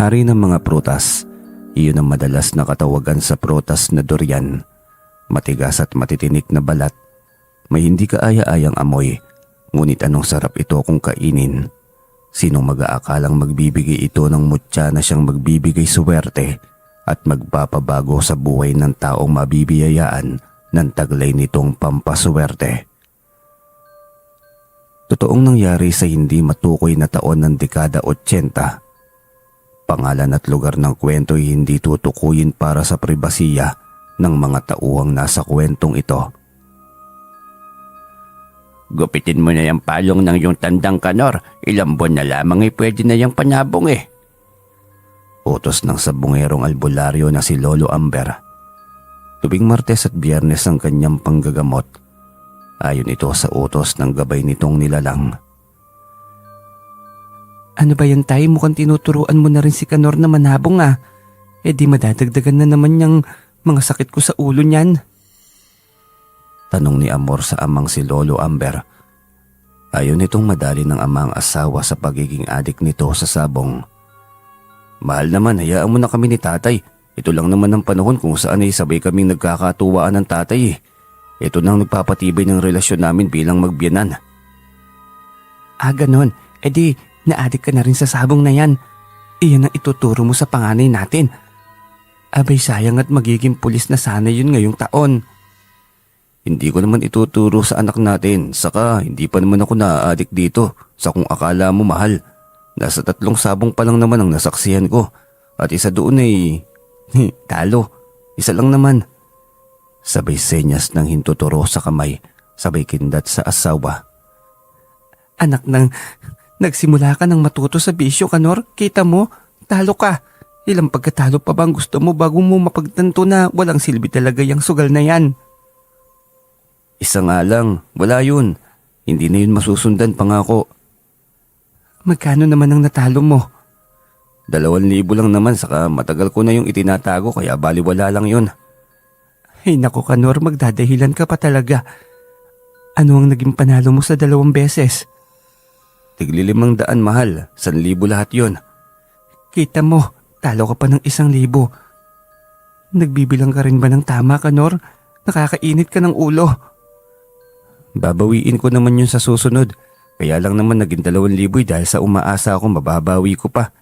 Hari ng mga prutas, iyon ang madalas na katawagan sa prutas na durian. Matigas at matitinik na balat, may hindi kaaya-ayang amoy, ngunit anong sarap ito kung kainin. Sinong mag-aakalang magbibigay ito ng mutya na siyang magbibigay suwerte at magpapabago sa buhay ng taong mabibiyayaan ng taglay nitong pampaswerte. Totoong nangyari sa hindi matukoy na taon ng dekada 80. Pangalan at lugar ng kwento ay hindi tutukuyin para sa pribasiya ng mga tauhang nasa kwentong ito. Gupitin mo na yung palong ng yung tandang kanor. Ilang buwan na lamang pwede na yung panabong Utos ng sabungerong albularyo na si Lolo Amber. Tuwing Martes at Biyernes ang kanyang panggagamot. Ayon ito sa utos ng gabay nitong nilalang. Ano ba yan tayo? Mukhang tinuturuan mo na rin si Kanor na manabong di madadagdagan na naman yung mga sakit ko sa ulo niyan. Tanong ni Amor sa amang si Lolo Amber. Ayon nitong madali ng amang asawa sa pagiging adik nito sa sabong. Mahal naman, hayaan mo na kami ni tatay. Ito lang naman ang panahon kung saan ay sabay kaming nagkakatuwaan ng tatay. Ito nang nagpapatibay ng relasyon namin bilang magbiyanan. Ganon. Di naadik ka na rin sa sabong na yan. Iyan ang ituturo mo sa panganay natin. Abay sayang at magiging pulis na sana yun ngayong taon. Hindi ko naman ituturo sa anak natin, saka hindi pa naman ako naaadik dito sa kung akala mo mahal. Nasa 3 sabong pa lang naman ang nasaksihan ko at isa doon ay talo. Isa lang naman. Sabay senyas ng hintuturo sa kamay, sabay kindat sa asawa. Anak nang nagsimula ka ng matuto sa bisyo, Kanor. Kita mo, talo ka. Ilang pagkatalo pa bang gusto mo bago mo mapagtanto na walang silbi talaga yung sugal na yan? Isa nga lang, wala yun. Hindi na yun masusundan, pangako. Magkano naman ang natalo mo? 2,000 lang naman, saka matagal ko na yung itinatago kaya baliwala lang yun. Ay naku Kanor, magdadahilan ka pa talaga. Ano ang naging panalo mo sa 2 beses? Tigli 500, mahal. 1,000 lahat yun. Kita mo, talo ka pa ng 1,000. Nagbibilang ka rin ba ng tama, Kanor? Nakakainit ka ng ulo. Babawiin ko naman yun sa susunod. Kaya lang naman naging 2,000 dahil sa umaasa akong mababawi ko pa.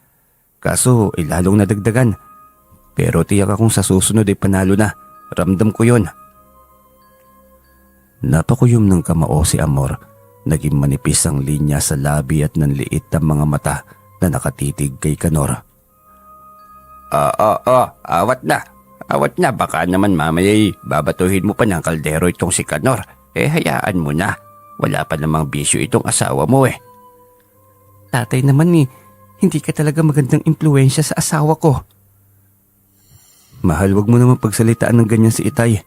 Kaso lalong nadagdagan. Pero tiyak akong sa susunod ay panalo na. Ramdam ko yun. Napakuyom ng kamao si Amor. Naging manipis ang linya sa labi at nanliit ang mga mata na nakatitig kay Kanor. Awat na. Awat na, baka naman mamaya'y babatuhin mo pa ng kaldero itong si Kanor. Hayaan mo na. Wala pa namang bisyo itong asawa mo Tatay naman hindi ka talaga magandang impluensya sa asawa ko. Mahal, wag mo naman pagsalitaan ng ganyan si Itay.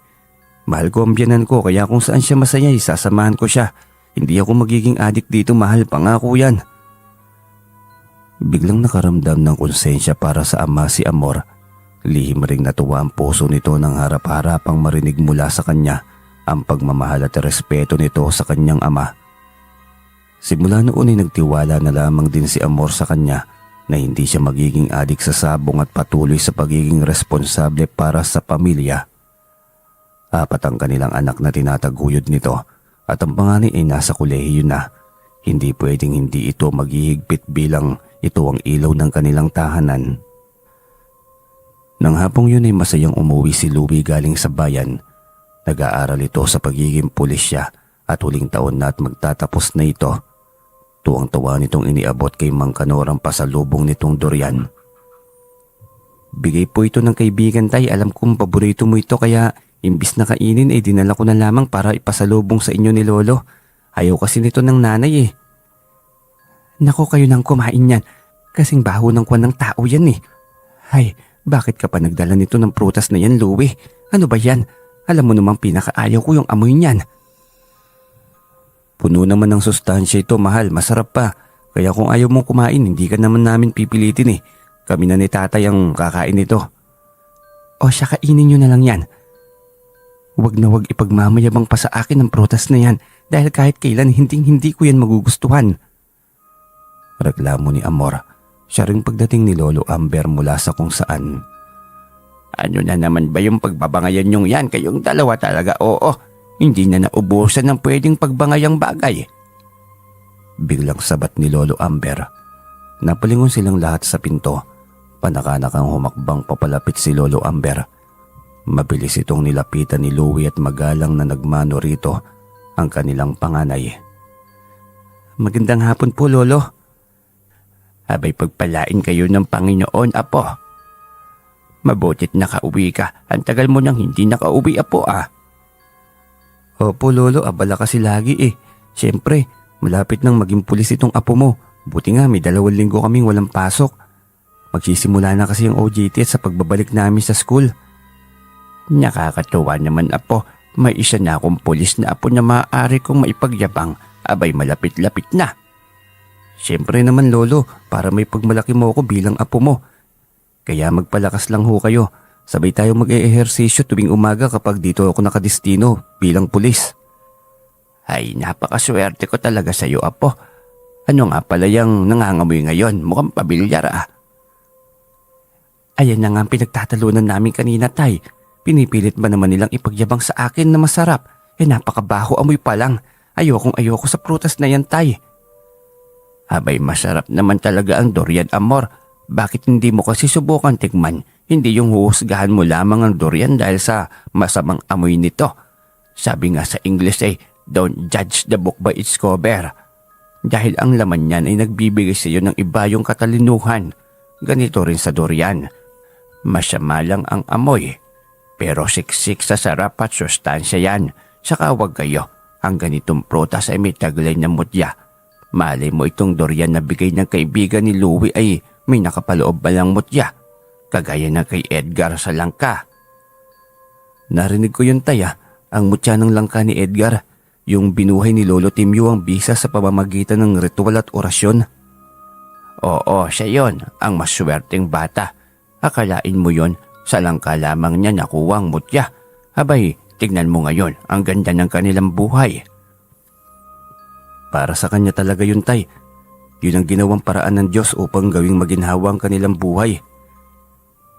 Mahal ko ang biyanan ko kaya kung saan siya masaya isasamahan ko siya. Hindi ako magiging adik dito, mahal, pangako yan. Biglang nakaramdam ng konsensya para sa ama si Amor. Lihim ring natuwa ang puso nito nang harap-harapang marinig mula sa kanya ang pagmamahal at respeto nito sa kanyang ama. Simula noon ay nagtiwala na lamang din si Amor sa kanya na hindi siya magiging adik sa sabong at patuloy sa pagiging responsable para sa pamilya. 4 ang kanilang anak na tinataguyod nito at ang panganay ay nasa kolehiyo na. Hindi pwedeng hindi ito maghihigpit bilang ito ang ilaw ng kanilang tahanan. Nang hapong yun ay masayang umuwi si Louie galing sa bayan. Nag-aaral ito sa pagiging pulisya at huling taon na at magtatapos na ito. Tuwang-tuwa nitong iniabot kay Mang Kanor ang pasalubong nitong durian. Bigay po ito ng kaibigan tay, alam kong paborito mo ito kaya imbis na kainin ay dinala ko na lamang para ipasalubong sa inyo ni Lolo. Ayaw kasi nito ng nanay Naku, kayo nang kumain yan. Kasing baho ng kwan ng tao yan Ay, bakit ka pa nagdala nito ng prutas na yan, Louie? Ano ba yan? Alam mo namang pinakaayaw ko yung amoy niyan. Puno naman ng sustansya ito, mahal. Masarap pa. Kaya kung ayaw mong kumain, hindi ka naman namin pipilitin Kami na ni tatay ang kakain nito. O siya, kainin nyo na lang yan. Huwag na huwag ipagmamayabang pa sa akin ang prutas na yan dahil kahit kailan hindi ko yan magugustuhan. Reklamo ni Amor. Siya ring pagdating ni Lolo Amber mula sa kung saan. Ano na naman ba yung pagbabangayan yung yan? Kayong dalawa talaga, oo. Hindi na naubusan ng pwedeng pagbangayang bagay. Biglang sabat ni Lolo Amber. Napalingon silang lahat sa pinto. Panakanakang humakbang papalapit si Lolo Amber. Mabilis itong nilapitan ni Louie at magalang na nagmano rito ang kanilang panganay. Magandang hapon po, Lolo. Abay pagpalain kayo ng Panginoon, Apo. Mabutit nakauwi ka. Ang tagal mo nang hindi nakauwi, Apo ah. Opo, Lolo, abala kasi lagi eh. Siyempre, malapit nang maging pulis itong apo mo. Buti nga may 2 linggo kaming walang pasok. Magsisimula na kasi ang OJT at sa pagbabalik namin sa school. Nakakatuwa naman, Apo. May isa na akong pulis na apo na maaari kong maipagyabang. Abay malapit-lapit na. Siyempre naman, Lolo, para may pagmalaki mo ako bilang apo mo. Kaya magpalakas lang ho kayo. Sabay tayo mag-eehersisyo tuwing umaga kapag dito ako nakadestino bilang pulis. Ay, napakaswerte ko talaga sa iyo, Apo. Ano nga pala yung nangangamoy ngayon? Mukhang pabilyar ah. Ayan na nga ang pinagtatalunan namin kanina, Tay. Pinipilit ba naman nilang ipagyabang sa akin na masarap? Napakabaho amoy pa lang. Ayoko sa prutas na yan, Tay. Abay, masarap naman talaga ang durian, Amor. Bakit hindi mo kasi subukan tikman? Hindi yung huhusgahan mo lamang ang durian dahil sa masamang amoy nito. Sabi nga sa English ay, don't judge the book by its cover. Dahil ang laman niyan ay nagbibigay sa iyo ng iba yung katalinuhan. Ganito rin sa durian. Masama lang ang amoy. Pero siksik sa sarap at sustansya yan. Saka wag kayo. Ang ganitong prutas ay may taglay na mutya. Malay mo itong durian na bigay ng kaibigan ni Louie ay may nakapaloob balang mutya. Kagaya na kay Edgar sa langka. Narinig ko yun, Tay ah. Ang mutya ng langka ni Edgar. Yung binuhay ni Lolo Timyo ang bisa sa pamamagitan ng ritual at orasyon. Oo, siya yon, ang maswerteng bata. Akalain mo yon, sa langka lamang niya nakuha ang mutya. Abay, tignan mo ngayon, ang ganda ng kanilang buhay. Para sa kanya talaga yun, Tay. Yun ang ginawang paraan ng Diyos upang gawing maginhawa ang kanilang buhay.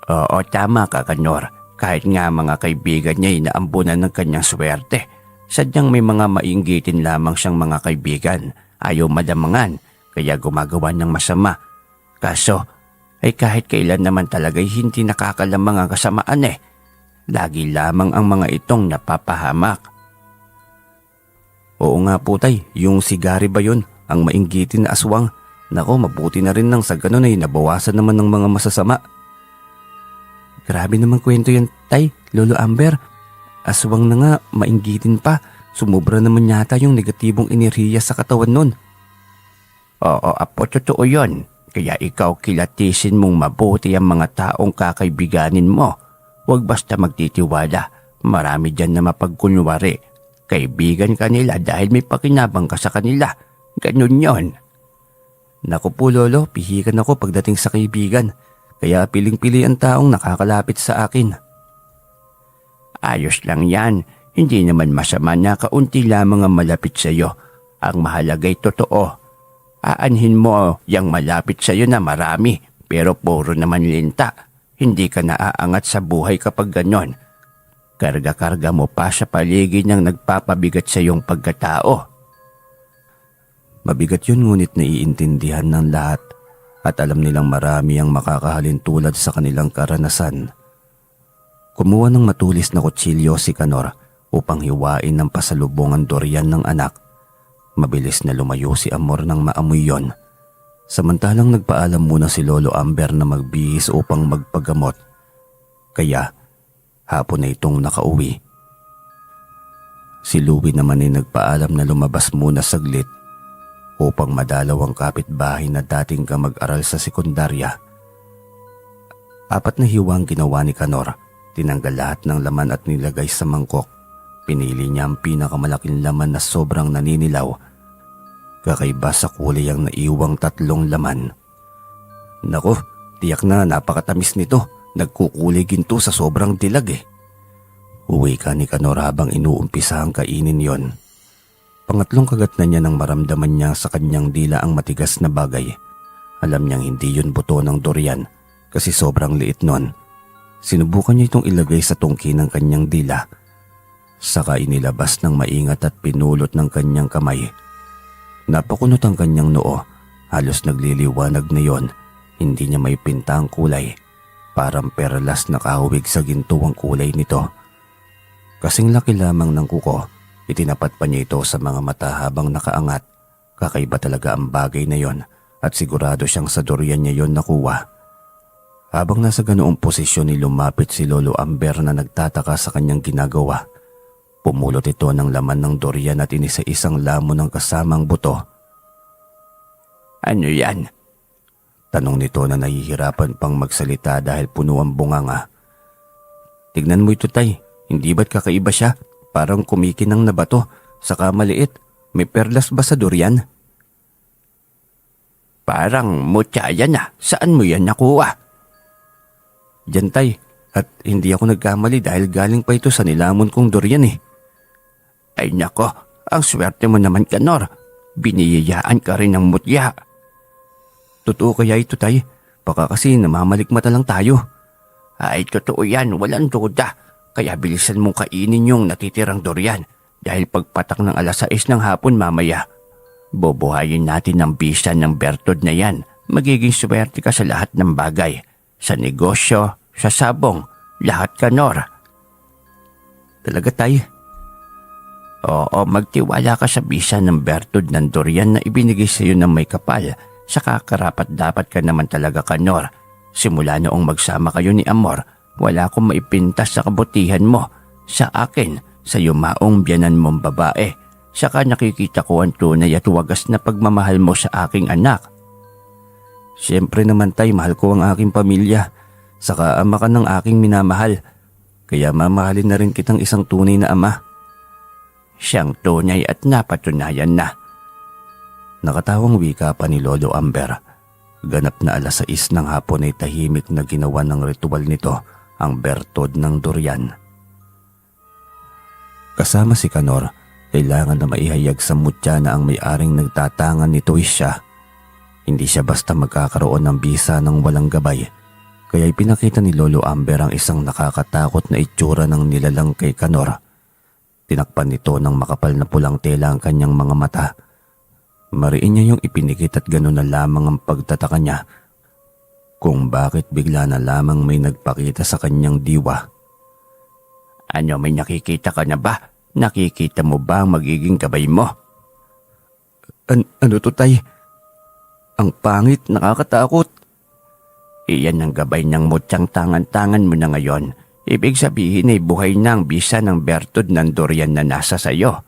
Oo, tama ka, Kanor. Kahit nga mga kaibigan niya ay naambunan ng kanyang swerte. Sadyang may mga mainggitin lamang siyang mga kaibigan. Ayaw madamangan, kaya gumagawa ng masama. Kaso, ay kahit kailan naman talaga'y hindi nakakalamang ang kasamaan eh. Lagi lamang ang mga itong napapahamak. Oo nga po, Tay, yung sigari ba yun? Ang mainggitin na aswang. Nako, mabuti na rin nang sa ganun ay nabawasan naman ng mga masasama. Grabe naman kwento yan, Tay, Lolo Amber. Aswang na nga, mainggitin pa. Sumubra naman yata yung negatibong enerhiya sa katawan nun. Oo, Apo, totoo yun. Kaya ikaw kilatisin mong mabuti ang mga taong kakaibiganin mo. Huwag basta magtitiwala. Marami dyan na mapagkunwari. Kaibigan ka nila dahil may pakinabang ka sa kanila. Ganun yon. Naku po, Lolo, pihikan ako pagdating sa kaibigan. Kaya piling-pili ang taong nakakalapit sa akin. Ayos lang yan. Hindi naman masama na kaunti lamang ang malapit sa iyo. Ang mahalaga'y totoo. Aanhin mo yung malapit sa iyo na marami, pero puro naman linta. Hindi ka naaangat sa buhay kapag ganon. Karga-karga mo pa sa paligid ng nagpapabigat sa iyong pagkatao. Mabigat yun ngunit naiintindihan ng lahat at alam nilang marami ang makakahalin tulad sa kanilang karanasan. Kumuha ng matulis na kutsilyo si Kanor upang hiwain ng pasalubong ang durian ng anak. Mabilis na lumayo si Amor nang maamoy yon. Samantalang nagpaalam muna si Lolo Amber na magbihis upang magpagamot. Kaya hapon na itong nakauwi. Si Louie naman ay nagpaalam na lumabas muna saglit upang madalaw ang kapitbahay na dating kamag-aral sa sekundarya. 4 na hiwang ginawa ni Kanor. Tinanggal lahat ng laman at nilagay sa mangkok. Pinili niya ang pinakamalaking laman na sobrang naninilaw. Kakaiba sa kulay ang naiwang 3 laman. Nako, tiyak na napakatamis nito. Nagkukulay ginto sa sobrang dilag eh. Uwi ka ni Kanor habang inuumpisa ang kainin yon. Pangatlong kagat na niya nang maramdaman niya sa kanyang dila ang matigas na bagay. Alam niyang hindi yun buto ng durian kasi sobrang liit nun. Sinubukan niya itong ilagay sa tungki ng kanyang dila. Saka inilabas ng maingat at pinulot ng kanyang kamay. Napakunot ang kanyang noo. Halos nagliliwanag na yon. Hindi niya may pinta ang kulay. Parang perlas na kahawig sa ginto ang kulay nito. Kasing laki lamang ng kuko, itinapat pa niya ito sa mga mata habang nakaangat. Kakaiba talaga ang bagay na yon at sigurado siyang sa durian niya yon nakuha. Habang nasa ganoong posisyon ni lumapit si Lolo Amber na nagtataka sa kanyang ginagawa. Pumulot ito ng laman ng durian at inisa-isang lamon ng kasamang buto. Ano yan? Tanong nito na nahihirapan pang magsalita dahil puno ang bunganga. Tignan mo ito, Tay. Hindi ba't kakaiba siya? Parang kumikinang na bato, saka maliit. May perlas ba sa durian? Parang mutya yan ah. Saan mo yan nakuha? Diyan, Tay. At hindi ako nagkamali dahil galing pa ito sa nilamon kong durian eh. Ay nako, ang swerte mo naman, Kanor. Biniyayaan ka rin ng mutya. Totoo kaya ito, Tay? Baka kasi namamalikmata lang tayo. Ay totoo yan, walang duda. Kaya bilisan mong kainin yung natitirang durian. Dahil pagpatak ng 6:00 ng hapon mamaya, bubuhayin natin ang bisa ng Bertod na yan. Magiging swerte ka sa lahat ng bagay. Sa negosyo, sa sabong, lahat, Kanor. Talaga, Tay? Oo, magtiwala ka sa bisa ng Bertod ng durian na ibinigay sa iyo ng may kapal. Saka karapat dapat ka naman talaga, Kanor. Simula noong magsama kayo ni Amor, wala akong maipintas sa kabutihan mo. Sa akin, sa yumaong biyanan mong babae. Saka nakikita ko ang tunay at wagas na pagmamahal mo sa aking anak. Siyempre naman, Tay, mahal ko ang aking pamilya. Saka ama ka ng aking minamahal. Kaya mamahalin na rin kitang isang tunay na ama. Siyang tunay at napatunayan na. Nakatawang wika pa ni Lolo Amber. Ganap na 6:00 ng hapon ay tahimik na ginawa ng ritual nito ang Bertod ng durian. Kasama si Kanor, kailangan na maihayag sa mutya na ang may-aring nagtatangan nito ay siya. Hindi siya basta magkakaroon ng bisa ng walang gabay. Kaya ipinakita ni Lolo Amber ang isang nakakatakot na itsura ng nilalang kay Kanor. Tinakpan nito ng makapal na pulang tela ang kanyang mga mata. Mariin niya yung ipinikit at gano'n na lamang ang pagtataka niya kung bakit bigla na lamang may nagpakita sa kanyang diwa. Ano, may nakikita ka na ba? Nakikita mo ba ang magiging gabay mo? Ano to, Tay? Ang pangit, nakakatakot. Iyan ang gabay ng mutyang tangan-tangan mo na ngayon. Ibig sabihin ay buhay na ang bisa ng Bertod ng durian na nasa sayo.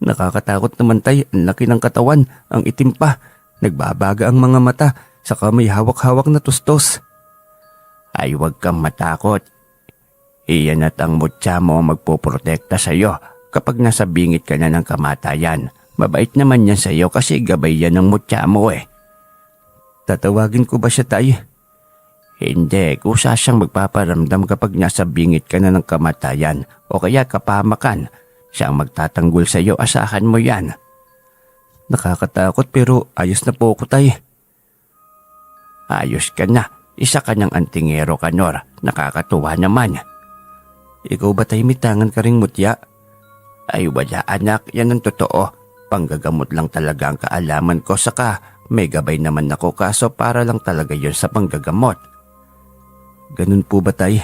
Nakakatakot naman, Tay. Ang laki ng katawan, ang itim pa. Nagbabaga ang mga mata, saka may hawak-hawak na tustos. Ay huwag kang matakot. Iyan at ang mutya mo magpoprotekta sa'yo kapag nasa bingit ka na ng kamatayan. Mabait naman yan sa'yo kasi gabay yan ng mutya mo eh. Tatawagin ko ba siya, Tay? Hindi, kusa siyang magpaparamdam kapag nasa bingit ka na ng kamatayan o kaya kapamakan. Siyang magtatanggol sa iyo, asahan mo yan. Nakakatakot pero ayos na po ako, Tay. Ayos ka na, isa ka ng antingero, Kanor. Nakakatuwa naman. Ikaw ba, Tay, may tangan ka ring mutya? Ay wala anak, yan ang totoo. Panggagamot lang talaga ang kaalaman ko, saka may gabay naman ako kaso para lang talaga yun sa panggagamot. Ganun po ba, Tay?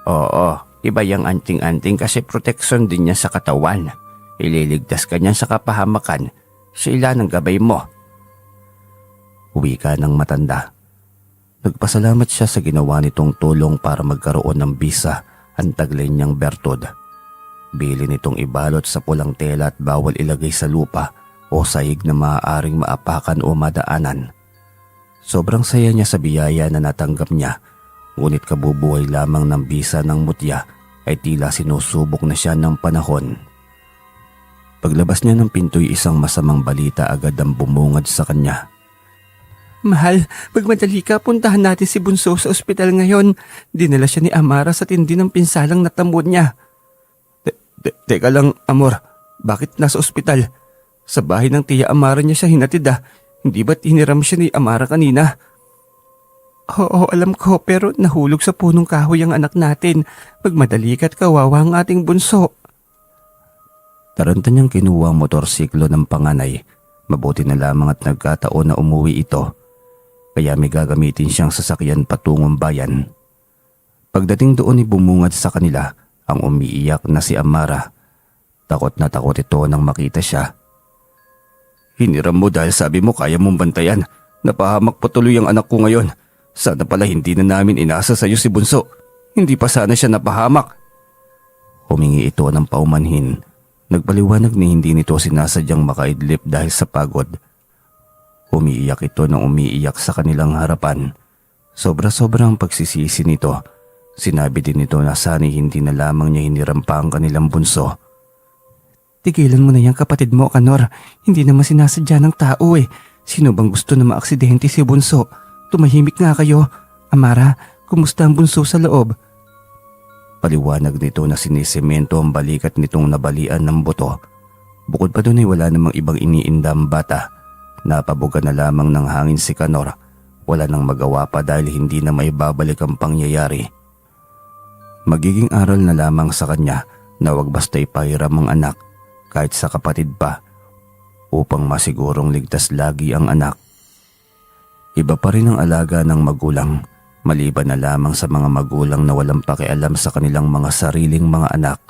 Oo, iba yung anting-anting kasi proteksyon din niya sa katawan. Ililigtas ka niyan sa kapahamakan. Sila ng gabay mo. Wika ng matanda. Nagpasalamat siya sa ginawa nitong tulong para magkaroon ng bisa ang taglay niyang Bertod. Bili nitong ibalot sa pulang tela at bawal ilagay sa lupa o sahig na maaaring maapakan o madaanan. Sobrang saya niya sa biyaya na natanggap niya, ngunit kabubuhay lamang ng bisa ng mutya ay tila sinusubok na siya ng panahon. Paglabas niya ng pinto'y isang masamang balita agad ang bumungad sa kanya. Mahal, magmadali ka, puntahan natin si Bunso sa ospital ngayon. Dinala siya ni Amara sa tindi ng pinsalang natamo niya. Teka lang, Amor, bakit nasa ospital? Sa bahay ng tiya Amara niya siya hinatid ah. Hindi ba't hiniram siya ni Amara kanina? Oo, alam ko, pero nahulog sa punong kahoy ang anak natin. Pagmadali ka't kawawa ang ating bunso. Taranta niyang kinuha ang motorsiklo ng panganay. Mabuti na lamang at nagkataon na umuwi ito. Kaya may gagamitin siyang sasakyan patungong bayan. Pagdating doon ay bumungad sa kanila ang umiiyak na si Amara. Takot na takot ito nang makita siya. Hiniram mo dahil sabi mo kaya mong bantayan. Napahamak pa tuloy ang anak ko ngayon. Sana pala hindi na namin inasa sa iyo si Bunso. Hindi pa sana siya napahamak. Humingi ito ng paumanhin. Nagpaliwanag ni hindi nito sinasadyang makaidlip dahil sa pagod. Umiiyak ito nang umiiyak sa kanilang harapan. Sobra-sobrang pagsisisi nito. Sinabi din nito na sana hindi na lamang niya hiniram pa ang kanilang bunso. Tigilan mo na yan kapatid mo, Kanor. Hindi naman sinasadya ng tao eh. Sino bang gusto na maaksidente si Bunso? Tumahimik nga kayo. Amara, kumusta ang bunso sa loob? Paliwanag nito na sinisemento ang balikat nitong nabalian ng buto. Bukod pa doon ay wala namang ibang iniinda ang bata. Napabuga na lamang ng hangin si Kanor. Wala nang magawa pa dahil hindi na may babalik ang pangyayari. Magiging aral na lamang sa kanya na wag basta ipahiram ang anak kahit sa kapatid pa upang masigurong ligtas lagi ang anak. Iba pa rin ang alaga ng magulang, maliban na lamang sa mga magulang na walang pakialam sa kanilang mga sariling mga anak.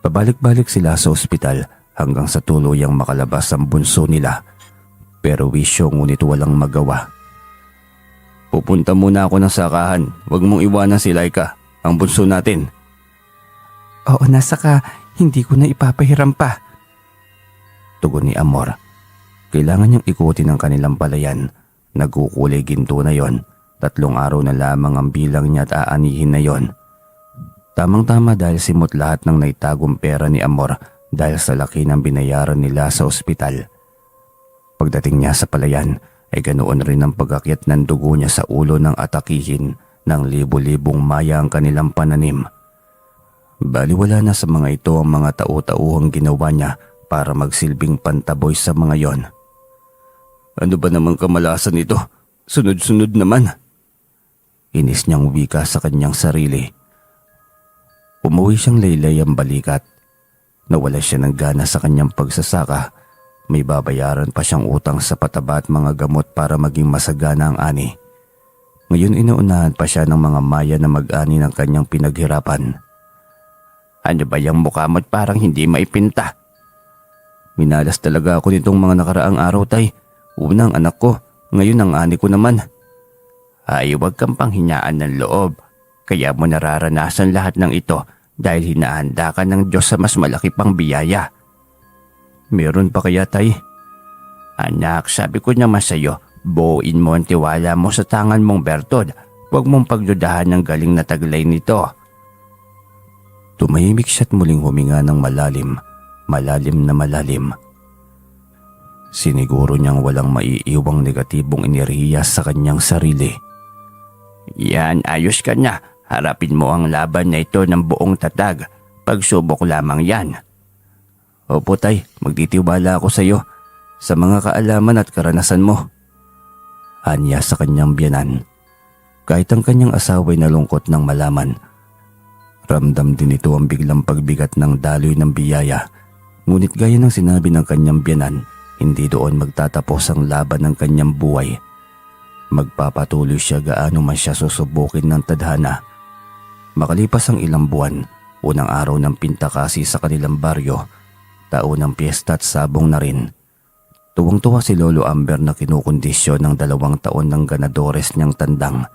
Pabalik-balik sila sa ospital hanggang sa tuluyang makalabas ang bunso nila, pero wisyo ngunit walang magawa. Pupunta muna ako ng sakahan, wag mong iwanan si Laika, ang bunso natin. Oo, nasa ka. Hindi ko na ipapahiram pa. Tugon ni Amor. Kailangan niyang ikutin ang kanilang palayan. Nagkukulay ginto na yon. 3 araw na lamang ang bilang niya at aanihin na yon. Tamang-tama dahil simot lahat ng naitagong pera ni Amor dahil sa laki ng binayaran nila sa ospital. Pagdating niya sa palayan ay ganoon rin ang pag-akyat ng dugo niya sa ulo ng atakihin ng libo-libong maya ang kanilang pananim. Baliwala na sa mga ito ang mga tao-tauhang ginawa niya para magsilbing pantaboy sa mga yon. Ano ba namang kamalasan ito? Sunod-sunod naman. Inis niyang wika sa kanyang sarili. Umuwi siyang laylay ang balikat. Nawala siya ng gana sa kanyang pagsasaka. May babayaran pa siyang utang sa pataba at mga gamot para maging masagana ang ani. Ngayon inuunahan pa siya ng mga maya na mag-ani ng kanyang pinaghirapan. Ano ba yung mukha mo't parang hindi maipinta? Minalas talaga ako nitong mga nakaraang araw, tay. Unang anak ko, ngayon ang ani ko naman. Ay, huwag kang panghinaan ng loob. Kaya mo nararanasan lahat ng ito dahil hinahanda ka ng Diyos sa mas malaki pang biyaya. Meron pa kaya, tay? Anak, sabi ko naman sa'yo, buuin mo ang tiwala mo sa tangan mong Bertod. Huwag mong pagdudahan ng galing na taglay nito. Tumahimik siya't muling huminga ng malalim, malalim na malalim. Siniguro niyang walang maiiwang negatibong enerhiya sa kanyang sarili. Yan, ayos ka na. Harapin mo ang laban na ito ng buong tatag. Pagsubok lamang yan. Opo, tay, magtitiwala ako sa iyo sa mga kaalaman at karanasan mo. Anya sa kanyang biyanan. Kahit ang kanyang asawa'y nalungkot ng malaman. Ramdam din ito ang biglang pagbigat ng daloy ng biyaya. Ngunit gaya ng sinabi ng kanyang biyanan, hindi doon magtatapos ang laban ng kanyang buhay. Magpapatuloy siya gaano man siya susubukin ng tadhana. Makalipas ang ilang buwan, unang araw ng pintakasi sa kanilang baryo, taon ng piyesta at sabong na rin. Tuwang-tuwa si Lolo Amber na kinukondisyon ng 2 taon ng ganadores niyang tandang.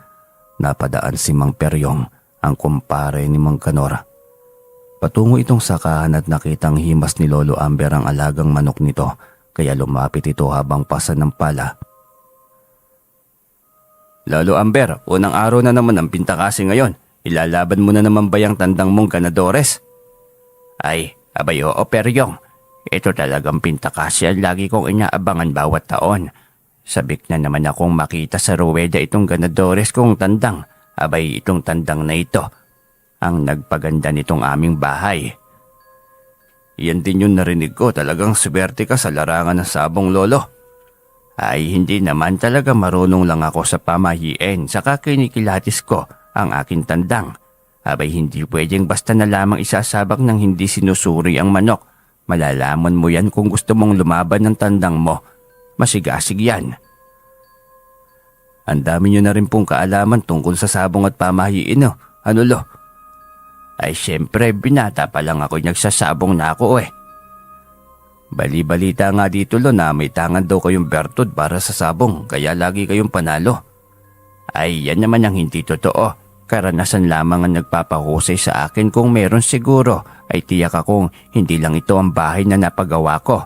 Napadaan si Mang Peryong, ang kumpare ni Mang Kanor. Patungo itong sakahan at nakitang himas ni Lolo Amber ang alagang manok nito, kaya lumapit ito habang pasa ng pala. Lolo Amber, unang araw na naman ang pintakasi ngayon. Ilalaban mo na naman ba yung tandang mong ganadores? Ay, abay oo Peryong. Ito talagang pintakasi ang lagi kong inaabangan bawat taon. Sabik na naman akong makita sa ruweda itong ganadores kong tandang. Abay itong tandang na ito ang nagpaganda nitong aming bahay. Yan din yung narinig ko, talagang swerte ka sa larangan ng sabong lolo. Ay hindi naman, talaga marunong lang ako sa pamahiin, saka kinikilatis ko ang aking tandang. Abay hindi pwedeng basta na lamang isasabak ng hindi sinusuri ang manok. Malalaman mo yan kung gusto mong lumaban ng tandang mo. Masigasig yan. Ang dami nyo na rin pong kaalaman tungkol sa sabong at pamahiin, no? Ano lo? Ay syempre, binata pa lang ako nagsasabong na ako eh. Bali-balita nga dito lo na may tangan daw kayong bertud para sa sabong, kaya lagi kayong panalo. Ay yan naman ang hindi totoo. Karanasan lamang ang nagpapahusay sa akin, kung meron siguro ay tiyak akong hindi lang ito ang bahay na napagawa ko.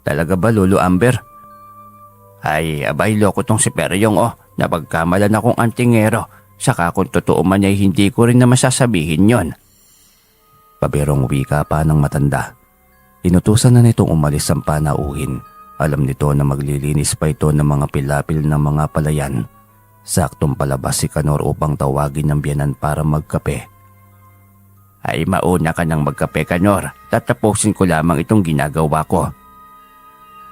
Talaga ba, Lolo Amber? Ay abay, loko tong si Peryong napagkamalan akong antingero. Saka kung totoo man ay hindi ko rin na masasabihin yon. Pabirong wika pa ng matanda. Inutusan na nitong umalis ang panauhin. Alam nito na maglilinis pa ito ng mga pilapil ng mga palayan. Saktong palabas si Kanor upang tawagin ng biyanan para magkape. Ay mauna ka nang magkape, Kanor. Tatapusin ko lamang itong ginagawa ko.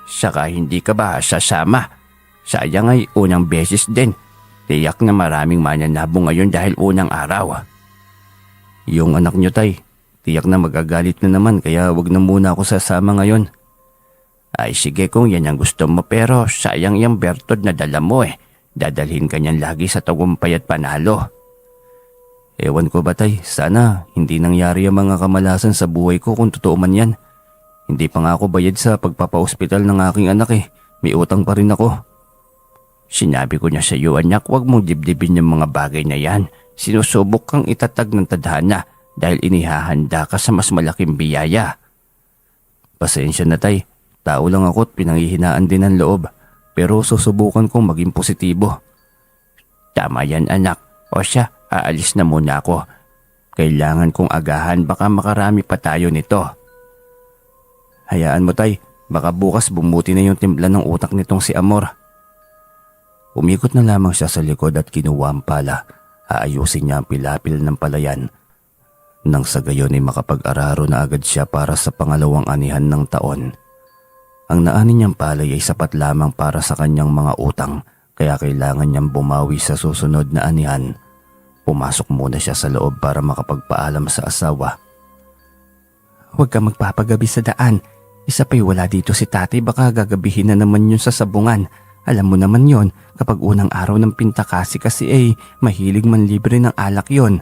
Saka hindi ka ba sasama? Sayang ay unang beses din. Tiyak na maraming mananabo ngayon dahil unang araw. Yung anak nyo, tay. Tiyak na magagalit na naman, kaya wag na muna ako sasama ngayon. Ay sige kung yan ang gusto mo, pero sayang yung bertod na dala mo eh. Dadalhin ka niyan lagi sa tagumpay at panalo. Ewan ko ba, tay? Sana hindi nangyari ang mga kamalasan sa buhay ko kung totoo man yan. Hindi pa nga ako bayad sa pagpapa-ospital ng aking anak eh. May utang pa rin ako. Sinabi ko niya sa iyo, anak, huwag mong dibdibin yung mga bagay na yan. Sinusubok kang itatag ng tadhana dahil inihahanda ka sa mas malaking biyaya. Pasensya na, tay. Tao lang ako at pinanghihinaan din ang loob. Pero susubukan kong maging positibo. Tama yan, anak. O siya, aalis na muna ako. Kailangan kong agahan, baka makarami pa tayo nito. Hayaan mo, tay. Baka bukas bumuti na yung timpla ng utak nitong si Amor. Umikot na lamang siya sa likod at kinuha ang pala. Aayusin niya ang pilapil ng palayan. Nang sa gayon ay makapag-araro na agad siya para sa pangalawang anihan ng taon. Ang naani niyang palay ay sapat lamang para sa kanyang mga utang, kaya kailangan niyang bumawi sa susunod na anihan. Pumasok muna siya sa loob para makapagpaalam sa asawa. Huwag ka magpapagabi sa daan. Isa pa'y wala dito si tatay, baka gagabihin na naman yun sa sabungan. Alam mo naman yon, kapag unang araw ng pintakasi kasi mahilig man libre ng alak yon.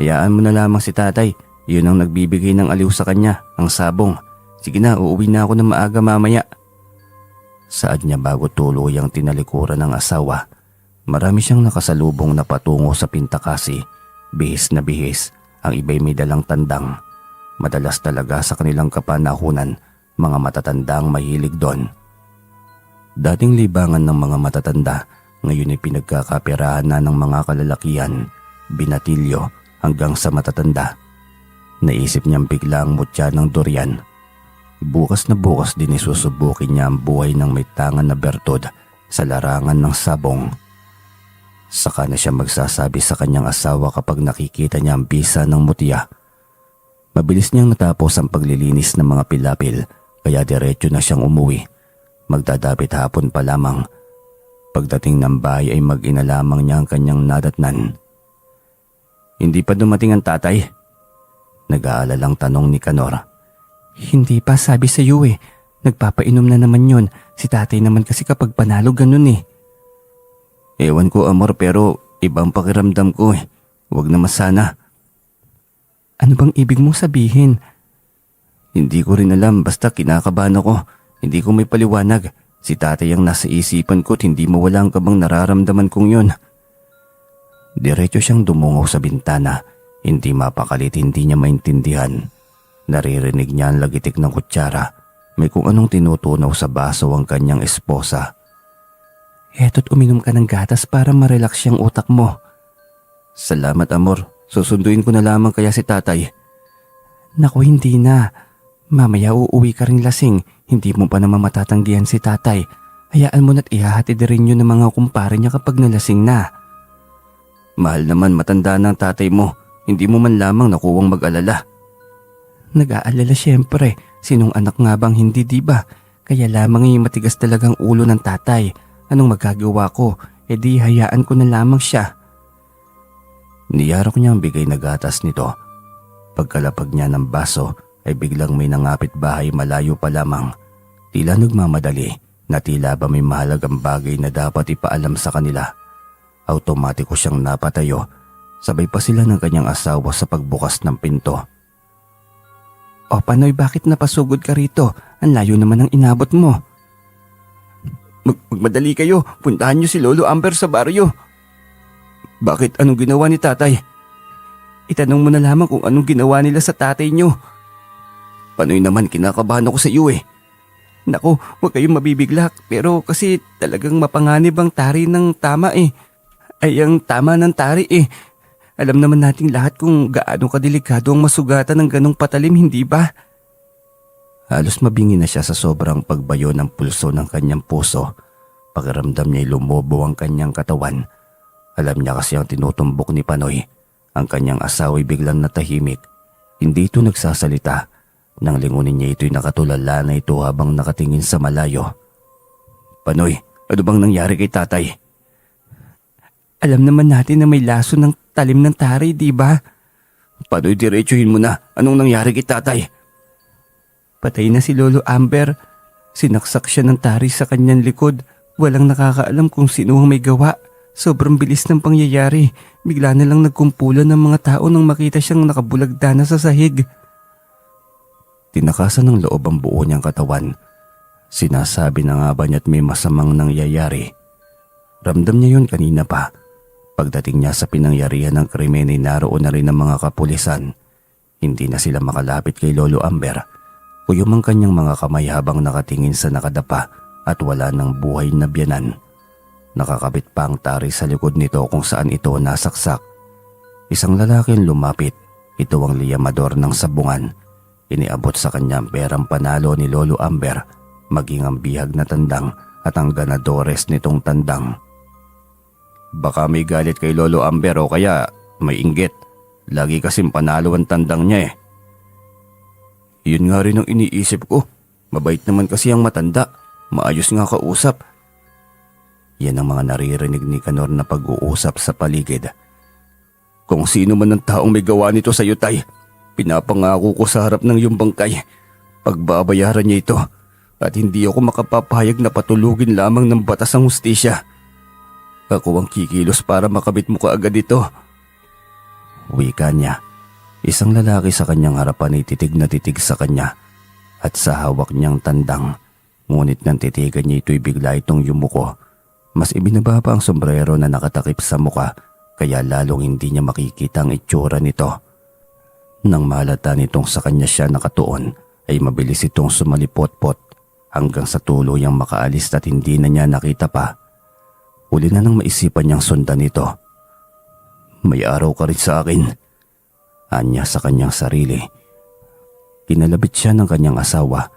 Hayaan mo na lamang si tatay. Yun ang nagbibigay ng aliw sa kanya, ang sabong. Sige na, uuwi na ako ng maaga mamaya. Saad niya bago tuluyang tinalikuran ng asawa. Marami siyang nakasalubong na patungo sa pintakasi. Bihis na bihis, ang iba'y may dalang tandang. Madalas talaga sa kanilang kapanahunan, mga matatandang mahilig doon. Dating libangan ng mga matatanda, ngayon ay pinagkakapirahan na ng mga kalalakihan, binatilyo hanggang sa matatanda. Naisip niyang bigla ang mutya ng durian. Bukas na bukas din isusubukin niya ang buhay ng may tangan na bertod sa larangan ng sabong. Saka na siya magsasabi sa kanyang asawa kapag nakikita niya ang bisa ng mutya. Mabilis niyang natapos ang paglilinis ng mga pilapil, kaya diretso na siyang umuwi. Magdadapit hapon pa lamang. Pagdating ng bahay ay mag-ina lamang niya ang kanyang nadatnan. Hindi pa dumating ang tatay? Nag-aalalang tanong ni Kanor. Hindi pa, sabi sa iyo Nagpapainom na naman yon. Si tatay naman kasi kapag panalo ganun Ewan ko, Amor, pero ibang pakiramdam ko Huwag naman sana. Ano bang ibig mong sabihin? Hindi ko rin alam, basta kinakabahan ako. Hindi ko may paliwanag. Si tatay ang nasa isipan ko at hindi mawala ang kabang nararamdaman kong yun. Diretso siyang dumungaw sa bintana. Hindi mapakalit, hindi niya maintindihan. Naririnig niya ang lagitik ng kutsara. May kung anong tinutunaw sa baso ang kanyang esposa. Eto't uminom ka ng gatas para marelax yung utak mo. Salamat, Amor. Susunduin ko na lamang kaya si tatay. Naku, hindi na. Mamaya uuwi ka ring lasing. Hindi mo pa naman matatanggihan si tatay. Hayaan mo na't ihahatid rin yun ng mga kumpare niya kapag nalasing na. Mahal naman, matanda ng tatay mo. Hindi mo man lamang nakuwang mag-alala. Nag-aalala siyempre. Sinong anak nga bang hindi, diba? Kaya lamang ay matigas talagang ulo ng tatay. Anong magagawa ko? E di hayaan ko na lamang siya. Niyarok niya ang bigay na gatas nito. Pagkalapag niya ng baso ay biglang may nangapit bahay malayo pa lamang. Tila nagmamadali na tila ba may mahalagang bagay na dapat ipaalam sa kanila. Automatiko siyang napatayo. Sabay pa sila ng kanyang asawa sa pagbukas ng pinto. O Panoy, bakit napasugod ka rito? Ang layo naman ang inabot mo. Magmadali kayo. Puntahan niyo si Lolo Amber sa baryo. Bakit? Anong ginawa ni tatay? Itanong mo na lamang kung anong ginawa nila sa tatay niyo. Panoy naman, kinakabahan ako sa iyo eh. Naku, huwag kayong mabibiglak. Pero kasi talagang mapanganib ang tari ng tama eh. Ay ang tama ng tari eh. Alam naman nating lahat kung gaano kadelikado ang masugatan ng ganong patalim, hindi ba? Halos mabingi na siya sa sobrang pagbayo ng pulso ng kanyang puso. Pakiramdam niya'y lumobo ang kanyang katawan. Alam niya kasi ang tinutumbok ni Panoy. Ang kanyang asawa'y biglang natahimik. Hindi ito nagsasalita. Nang lingunin niya ito'y nakatulala na ito habang nakatingin sa malayo. Panoy, ano bang nangyari kay tatay? Alam naman natin na may laso ng talim ng tari, di ba? Panoy, diretsuhin mo na. Anong nangyari kay tatay? Patay na si Lolo Amber. Sinaksak siya ng tari sa kanyang likod. Walang nakakaalam kung sino ang may gawa. Sobrang bilis ng pangyayari. Bigla na lang nagkumpulan ng mga tao nang makita siyang nakabulagda na sa sahig. Tinakasan ng loob ang buo niyang katawan. Sinasabi na nga ba niya't may masamang nangyayari? Ramdam niya yun kanina pa. Pagdating niya sa pinangyarihan ng krimen ay naroon na rin ang mga kapulisan. Hindi na sila makalapit kay Lolo Amber. Kuyom ang kanyang mga kamay habang nakatingin sa nakadapa at wala ng buhay na biyanan. Nakakabit pa ang tari sa likod nito kung saan ito nasaksak. Isang lalaki ang lumapit. Ito ang liyamador ng sabungan. Iniabot sa kanya ang perang panalo ni Lolo Amber, maging ang bihag na tandang at ang ganadores nitong tandang. Baka may galit kay Lolo Amber o kaya may inggit. Lagi kasing panalo ang tandang niya eh. Yun nga rin ang iniisip ko. Mabait naman kasi ang matanda. Maayos nga kausap. Yan ang mga naririnig ni Kanor na pag-uusap sa paligid. Kung sino man ang taong may gawa nito sa iyo, tay, pinapangako ko sa harap ng iyong bangkay. Pagbabayaran niya ito at hindi ako makapapayag na patulugin lamang ng batas ang hustisya. Ako ang kikilos para makabit mo kaagad ito. Wika niya. Isang lalaki sa kanyang harapan ay titig na titig sa kanya at sa hawak niyang tandang. Ngunit nang titigan niya ito'y bigla itong yumuko. Mas ibinaba pa ang sombrero na nakatakip sa muka kaya lalong hindi niya makikita ang itsura nito. Nang mahalata nitong sa kanya siya nakatuon ay mabilis itong sumalipot-pot hanggang sa tuluyang makaalis at hindi na niya nakita pa. Huli na nang maisipan niyang sundan ito. May araw ka rin sa akin, anya sa kanyang sarili. Kinalabit siya ng kanyang asawa.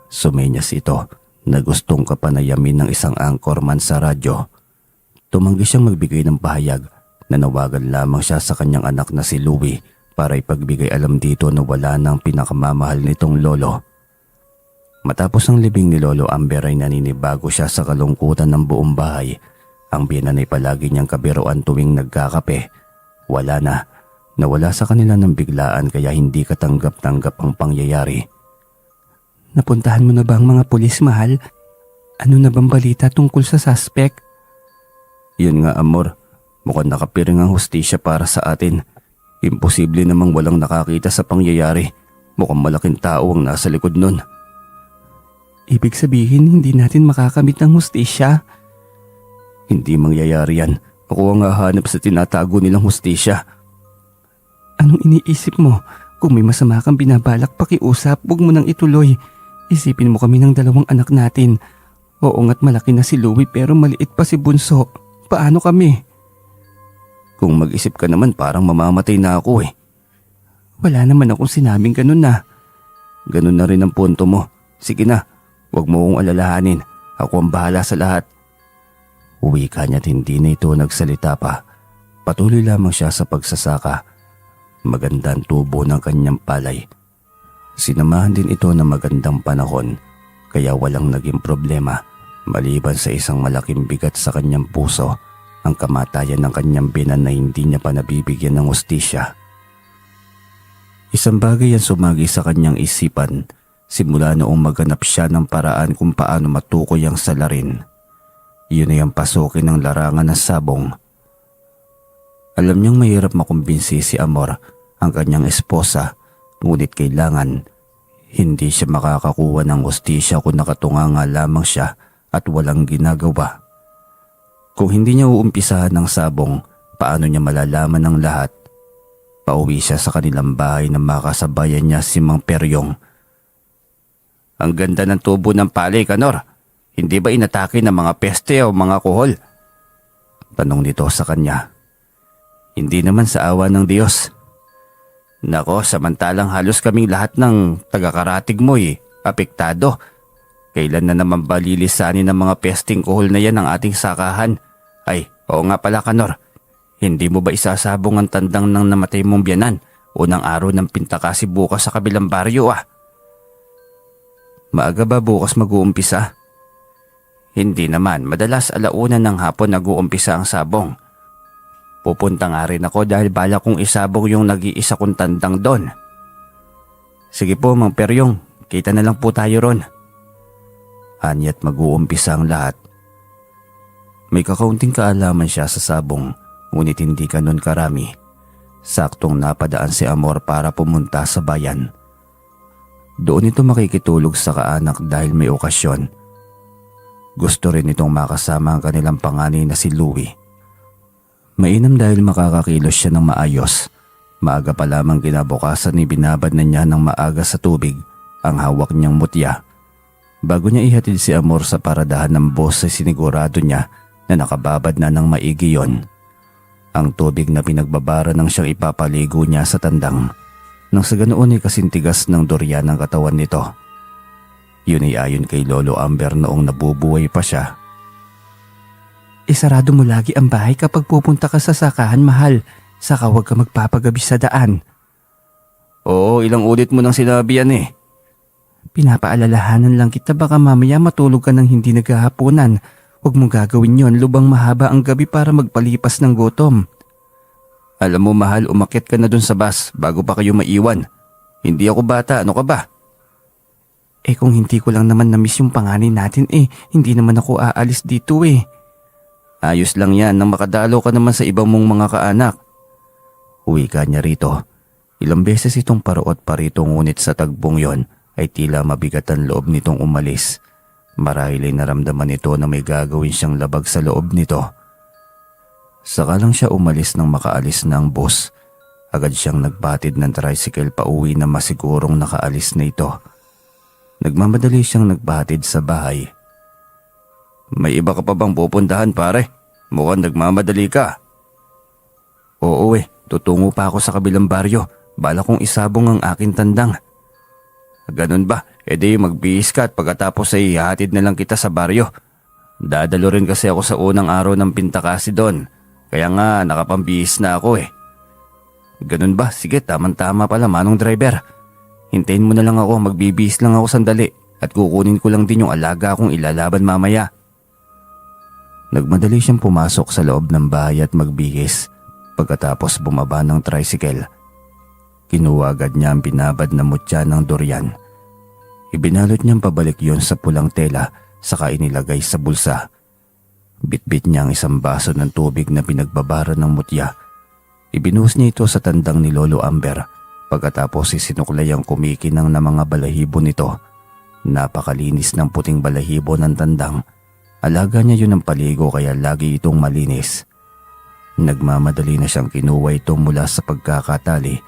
Sumenyas ito na gustong kapanayamin ng isang anchorman sa radyo. Tumanggi siyang magbigay ng pahayag na nawagan lamang siya sa kanyang anak na si Louie para ipagbigay alam dito na wala ng pinakamamahal nitong lolo. Matapos ang libing ni Lolo Amber ay naninibago siya sa kalungkutan ng buong bahay. Ang biyanan ay palagi niyang kabiruan tuwing nagkakape. Wala na. Nawala sa kanila ng biglaan kaya hindi katanggap-tanggap ang pangyayari. Napuntahan mo na ba ang mga pulis, mahal? Ano na bang balita tungkol sa suspect? Yun nga, amor. Mukhang nakapiring ang hustisya para sa atin. Imposible namang walang nakakita sa pangyayari. Mukhang malaking tao ang nasa likod nun. Ibig sabihin hindi natin makakamit ng hustisya? Hindi mangyayari yan. Ako ang hahanap sa tinatago nilang hustisya. Anong iniisip mo? Kung may masama kang binabalak pakiusap, huwag mo nang ituloy. Isipin mo kami ng dalawang anak natin. Oo nga't malaki na si Louie pero maliit pa si Bunso. Paano kami? Kung mag-isip ka naman parang mamamatay na ako eh. Wala naman akong sinabing ganun na. Ganun na rin ang punto mo. Sige na, huwag mo kong alalahanin. Ako ang bahala sa lahat. Uwi ka niya't hindi na ito nagsalita pa. Patuloy lamang siya sa pagsasaka. Magandang tubo ng kanyang palay. Sinamahan din ito ng magandang panahon. kaya walang naging problema maliban sa isang malaking bigat sa kanyang puso, ang kamatayan ng kanyang binan na hindi niya pa nabibigyan ng hustisya. Isang bagay ang sumagi sa kanyang isipan simula noong maganap siya ng paraan kung paano matukoy ang salarin. Yun ay ang pasukin ng larangan ng sabong. Alam niyang mahirap makumbinsi si Amor, ang kanyang esposa, ngunit kailangan hindi siya makakakuha ng hustisya kung nakatunganga lamang siya at walang ginagawa. Kung hindi niya uumpisahan ng sabong, paano niya malalaman ng lahat? Pauwi siya sa kanilang bahay na makasabayan niya si Mang Peryong. Ang ganda ng tubo ng palay, Kanor. Hindi ba inatake ng mga peste o mga kuhol? Tanong nito sa kanya. Hindi naman sa awa ng Diyos. Nako, samantalang halos kaming lahat ng taga-karatig mo apektado. Kailan na naman ba lilisanin ng mga pesting kuhol na yan ang ating sakahan? Ay, oo nga pala, Kanor. Hindi mo ba isasabong ang tandang ng namatay mong biyanan? Unang araw ng pintakasi bukas sa kabilang baryo Maaga ba bukas mag-uumpisa? Hindi naman, madalas 1:00 ng hapon nag-uumpisa ang sabong. Pupunta nga rin ako dahil bala kong isabong yung nag-iisa kong tandang doon. Sige po, Mang Peryong, kita na lang po tayo ron. Anya't mag-uumpisa ang lahat. May kakaunting kaalaman siya sa sabong, ngunit hindi ganun karami. Saktong napadaan si Amor para pumunta sa bayan. Doon ito makikitulog sa kaanak dahil may okasyon. Gusto rin itong makasama ang kanilang panganay na si Louie. Mainam dahil makakakilos siya ng maayos. Maaga pa lamang kinabukasan ni binabad na niya ng maaga sa tubig ang hawak niyang mutya. Bago niya ihatid si Amor sa paradahan ng bus ay sinigurado niya na nakababad na ng maigi yon. Ang tubig na pinagbabara nang siyang ipapaligo niya sa tandang. Nang sa ganoon ay kasintigas ng durian ang katawan nito. Yun ay ayon kay Lolo Amber noong nabubuhay pa siya. Isarado mo lagi ang bahay kapag pupunta ka sa sakahan, mahal. Saka huwag ka magpapagabi sa daan. Oo, ilang ulit mo nang sinabi yan Pinapaalalahanan lang kita, baka mamaya matulog ka ng hindi naghahaponan. Huwag mong gagawin yon, lubang mahaba ang gabi para magpalipas ng gutom. Alam mo, mahal, umakyat ka na dun sa bus bago pa kayo maiwan. Hindi ako bata, ano ka ba? Kung hindi ko lang naman na-miss yung panganay natin hindi naman ako aalis dito Ayos lang yan nang makadalo ka naman sa ibang mong mga kaanak. Uwi ka niya rito. Ilang beses itong paruot pa rito ngunit sa tagbong yon ay tila mabigat ang loob nitong umalis. Marahil ay naramdaman nito na may gagawin siyang labag sa loob nito. Saka lang siya umalis nang makaalis na ang bus. Agad siyang nagbatid ng tricycle pa uwi na masigurong nakaalis na ito. Nagmamadali siyang nagbatid sa bahay. May iba ka pa bang pupuntahan, pare? Mukhang nagmamadali ka. Oo tutungo pa ako sa kabilang baryo. Bala kong isabong ang aking tandang. Ganun ba? Di magbihis ka at pagkatapos ay ihatid na lang kita sa baryo. Dadalo rin kasi ako sa unang araw ng pintakasi doon. Kaya nga nakapambihis na ako Ganun ba? Sige, tamang-tama pala, manong driver. Hintayin mo na lang ako, magbibihis lang ako sandali at kukunin ko lang din yung alaga kong ilalaban mamaya. Nagmadali siyang pumasok sa loob ng bahay at magbihis. Pagkatapos bumaba ng tricycle, kinuha agad niya ang binabad na mutya ng durian. Ibinalot niyang pabalik yon sa pulang tela saka inilagay sa bulsa. Bitbit niya ang isang baso ng tubig na pinagbabara ng mutya. Ibinuhos niya ito sa tandang ni Lolo Amber. Pagkatapos isinuklay ang kumikinang na mga balahibo nito. Napakalinis ng puting balahibo ng tandang. Alaga niya yun ng paligo kaya lagi itong malinis. Nagmamadali na siyang kinuha ito mula sa pagkakatali.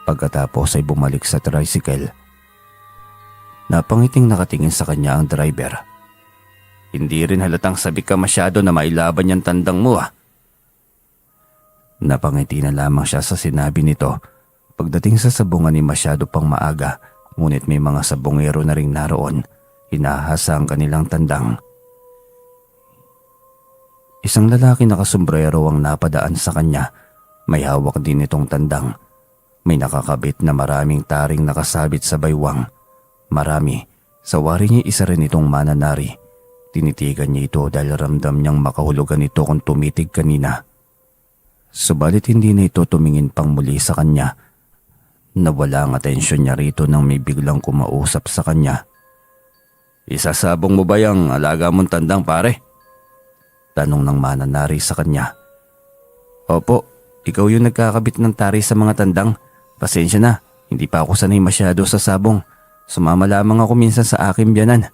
Pagkatapos ay bumalik sa tricycle. Napangiting nakatingin sa kanya ang driver. Hindi rin halatang sabik ka masyado na mailaban yung tandang mo Napangiti na lamang siya sa sinabi nito. Pagdating sa sabungan ni masyado pang maaga, ngunit may mga sabungero na ring naroon. Hinahasa ang kanilang tandang. Isang lalaki nakasombrero ang napadaan sa kanya. May hawak din itong tandang. May nakakabit na maraming taring nakasabit sa baywang. Marami, Sawari niya isa rin itong mananari. Tinitigan niya ito dahil ramdam niyang makahulugan ito kung tumitig kanina. Subalit hindi na ito tumingin pang muli sa kanya. Nawala ang atensyon niya rito nang may biglang kumausap sa kanya. "Isasabong mo ba yung alaga mong tandang, pare?" Tanong ng mananari sa kanya. "Opo, ikaw yung nagkakabit ng tari sa mga tandang. Pasensya na, hindi pa ako sanay masyado sa sabong. Sumama lamang ako minsan sa aking biyanan."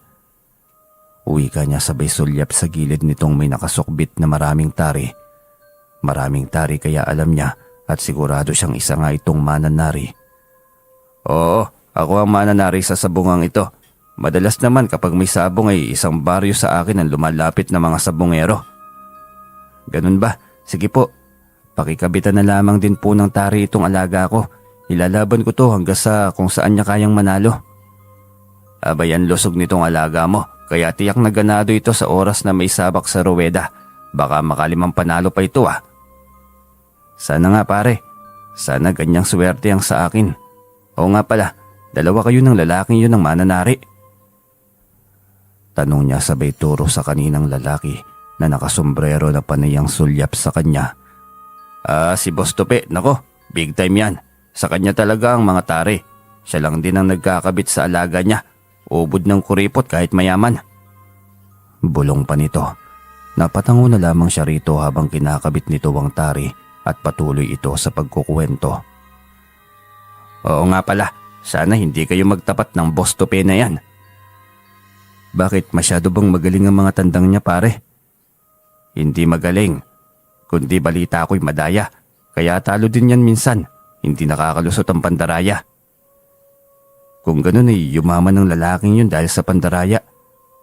Uwi ka niya sabay sulyap sa gilid nitong may nakasukbit na maraming tari. Maraming tari kaya alam niya at sigurado siyang isa nga itong mananari. "Oo, ako ang mananari sa sabungang ito. Madalas naman kapag may sabong ay isang baryo sa akin ang lumalapit na mga sabongero." "Ganun ba? Sige po. Pakikabitan na lamang din po ng tari itong alaga ko. Ilalaban ko to hanggang sa kung saan niya kayang manalo." "Abay, ang lusog nitong alaga mo. Kaya tiyak na ganado ito sa oras na may sabak sa ruweda. Baka makalimang panalo pa ito ah." "Sana nga pare. Sana ganyang swerte ang sa akin. Oo nga pala, dalawa kayo ng lalaking yun ng mananari." Tanong niya sabay turo sa kaninang lalaki na nakasombrero na panayang sulyap sa kanya. Si Boss Tope, nako, big time yan. Sa kanya talaga ang mga tari. Siya lang din ang nagkakabit sa alaga niya. Ubod ng kuripot kahit mayaman." Bulong pa nito. Napatango na lamang siya rito habang kinakabit nito ang tari at patuloy ito sa pagkukuwento. "Oo nga pala, sana hindi kayo magtapat ng Boss Tope na yan." "Bakit, masyado bang magaling ang mga tandang niya pare?" "Hindi magaling, kundi balita ako'y madaya. Kaya talo din yan minsan, hindi nakakalusot ang pandaraya." "Kung ganun ay yumaman ng lalaking yun dahil sa pandaraya.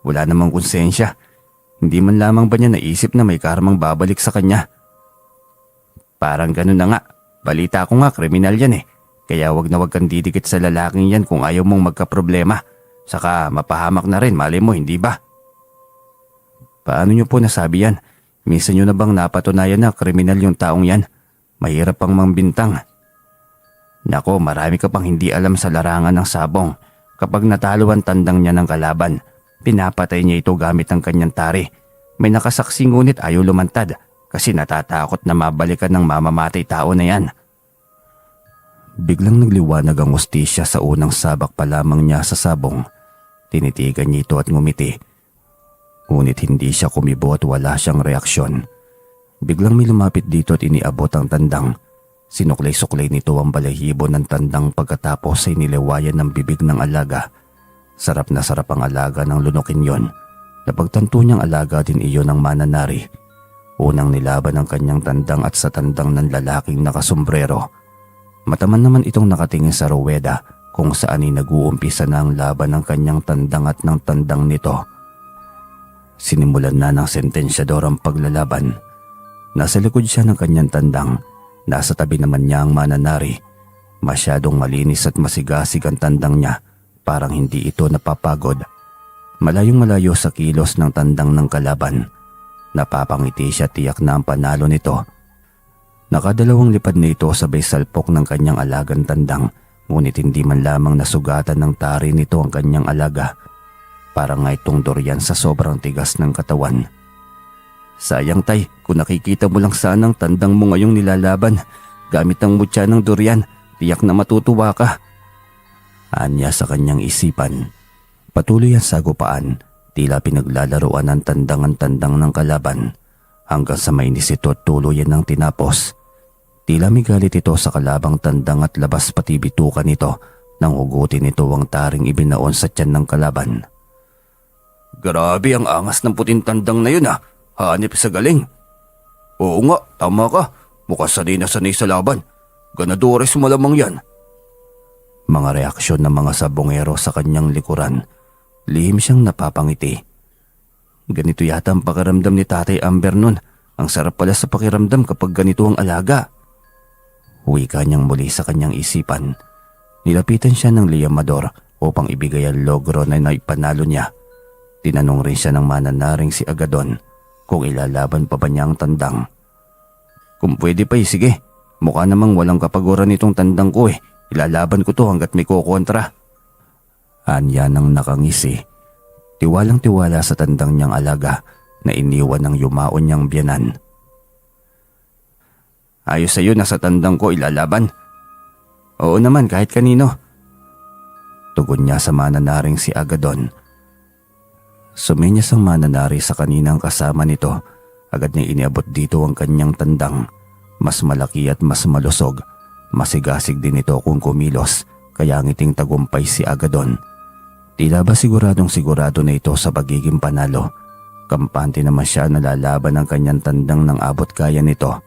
Wala namang konsensya. Hindi man lamang ba niya naisip na may karmang babalik sa kanya?" "Parang ganun na nga. Balita ko nga kriminal yan eh. Kaya wag na wag kang didikit sa lalaking yan kung ayaw mong magkaproblema. Saka mapahamak na rin, mali mo, hindi ba?" "Paano niyo po nasabi yan? Minsan niyo na bang napatunayan na kriminal yung taong yan? Mahirap pang mangbintang." "Nako, marami ka pang hindi alam sa larangan ng sabong. Kapag natalo ang tandang niya ng kalaban, pinapatay niya ito gamit ang kanyang tari. May nakasaksi ngunit ayaw lumantad kasi natatakot na mabalikan ng mamamatay tao na yan." Biglang nagliwanag ang hustisya sa unang sabak pa lamang niya sa sabong. Tinitigan niya ito at ngumiti. Ngunit hindi siya kumibo at wala siyang reaksyon. Biglang may lumapit dito at iniabot ang tandang. Sinuklay-suklay nito ang balahibo ng tandang pagkatapos ay niliwayan ng bibig ng alaga. Sarap na sarap ang alaga ng lunukin yon. Napagtanto niyang alaga din iyon ng mananari. Unang nilaban ang kanyang tandang at sa tandang ng lalaking nakasombrero. Mataman naman itong nakatingin sa ruweda kung saan ay nag-uumpisa na ang laban ng kanyang tandang at ng tandang nito. Sinimulan na ng sentensyador ang paglalaban. Nasa likod siya ng kanyang tandang. Nasa tabi naman niya ang mananari. Masyadong malinis at masigasig ang tandang niya. Parang hindi ito napapagod. Malayong malayo sa kilos ng tandang ng kalaban. Napapangiti siya, tiyak na ang panalo nito. Nakadalawang lipad na ito sabay salpok ng kanyang alagang tandang. Ngunit hindi man lamang nasugatan ng tari nito ang kanyang alaga. Parang nga itong durian sa sobrang tigas ng katawan. "Sayang tay, kung nakikita mo lang sana ang tandang mo ngayong nilalaban. Gamit ang mutya ng durian, tiyak na matutuwa ka." Anya sa kanyang isipan. Patuloy ang sagupaan, tila pinaglalaroan ng tandang ng kalaban. Hanggang sa mainis ito at tuluyan ng tinapos. Tila may galit ito sa kalabang tandang at labas pati bitukan nito nang hugutin ito ang taring ibinaon sa tiyan ng kalaban. "Grabe ang angas ng puting tandang na yun ah. Hanip sa galing." "Oo nga, tama ka. Mukhang sanay sa laban. Ganadores malamang yan." Mga reaksyon ng mga sabongero sa kanyang likuran. Lihim siyang napapangiti. Ganito yata ang pakiramdam ni Tatay Amber nun. Ang sarap pala sa pakiramdam kapag ganito ang alaga. Wika niyang muli sa kanyang isipan. Nilapitan siya ng liyamador upang ibigay ang logro na naipanalo niya. Tinanong rin siya ng mananaring si Agadon kung ilalaban pa ba niya ang tandang. "Kung pwede pa sige. Mukha namang walang kapaguran itong tandang ko eh. Ilalaban ko to hanggat may kukontra." Anya nang nakangisi. Tiwalang-tiwala sa tandang niyang alaga na iniwan ng yumaon niyang biyanan. Ayos sa'yo na sa tandang ko ilalaban. Oo naman, kahit kanino. Tugon niya sa mananaring si Agadon. Suminyas ang mananari sa kaninang kasama nito. Agad niya iniabot dito ang kanyang tandang. Mas malaki at mas malusog. Masigasig din ito kung kumilos, kaya ngiting tagumpay si Agadon. Tila ba siguradong sigurado na ito sa pagiging panalo. Kampante naman siya na lalaban ang kanyang tandang ng abot kaya nito.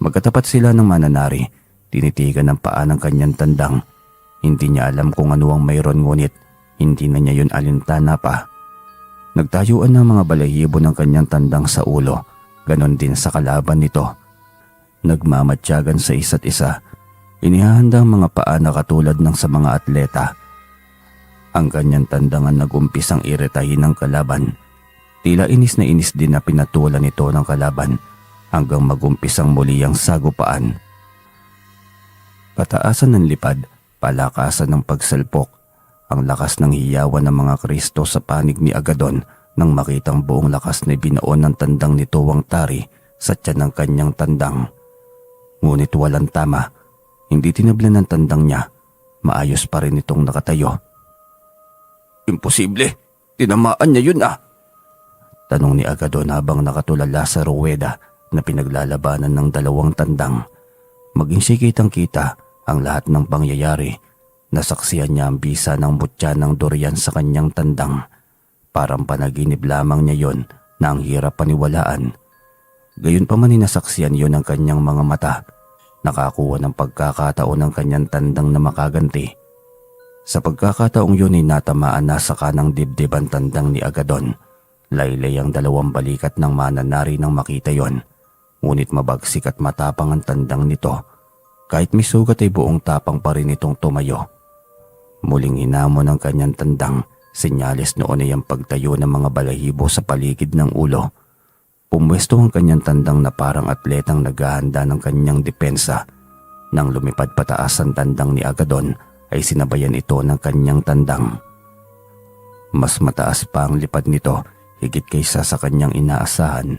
Magkatapat sila ng mananari, tinitigan ng paa ng kanyang tandang. Hindi niya alam kung ano ang mayroon, ngunit hindi na niya yun alintana pa. Nagtayuan ng mga balahibo ng kanyang tandang sa ulo, ganon din sa kalaban nito. Nagmamatyagan sa isa't isa. Inihahanda ang mga paa na katulad ng sa mga atleta. Ang kanyang tandangan nagumpisang iritahin ng kalaban. Tila inis na inis din na pinatulan nito ng kalaban hanggang magumpisang muli ang sagupaan. Pataasan ng lipad, palakasan ng pagsalpok, ang lakas ng hiyawan ng mga Kristo sa panig ni Agadon nang makitang buong lakas na binaon ng tandang nito ang tari sa tiyan ng kanyang tandang. Ngunit walang tama, hindi tinablan ng tandang niya, maayos pa rin itong nakatayo. Imposible, tinamaan niya yun ah. Tanong ni Agadon habang nakatulala sa ruweda na pinaglalabanan ng dalawang tandang. Maging sikitang kita ang lahat ng pangyayari. Nasaksihan niya ang bisa ng butya ng durian sa kanyang tandang. Parang panaginip lamang niya yon na ang hirap paniwalaan. Gayunpaman nasaksihan yon ng kanyang mga mata. Nakakuha ng pagkakataon ng kanyang tandang na makaganti. Sa pagkakataong yun ay natamaan na sa kanang dibdib ang tandang ni Agadon. Laylay ang dalawang balikat ng mananari nang makita yon. Ngunit mabagsik at matapang ang tandang nito. Kahit may sugat ay buong tapang pa rin itong tumayo. Muling hinamon ng kanyang tandang, senyales noon ay ang pagtayo ng mga balahibo sa paligid ng ulo. Pumwesto ang kanyang tandang na parang atletang naghahanda ng kanyang depensa. Nang lumipad pataas ang tandang ni Agadon, ay sinabayan ito ng kanyang tandang. Mas mataas pa ang lipad nito, higit kaysa sa kanyang inaasahan.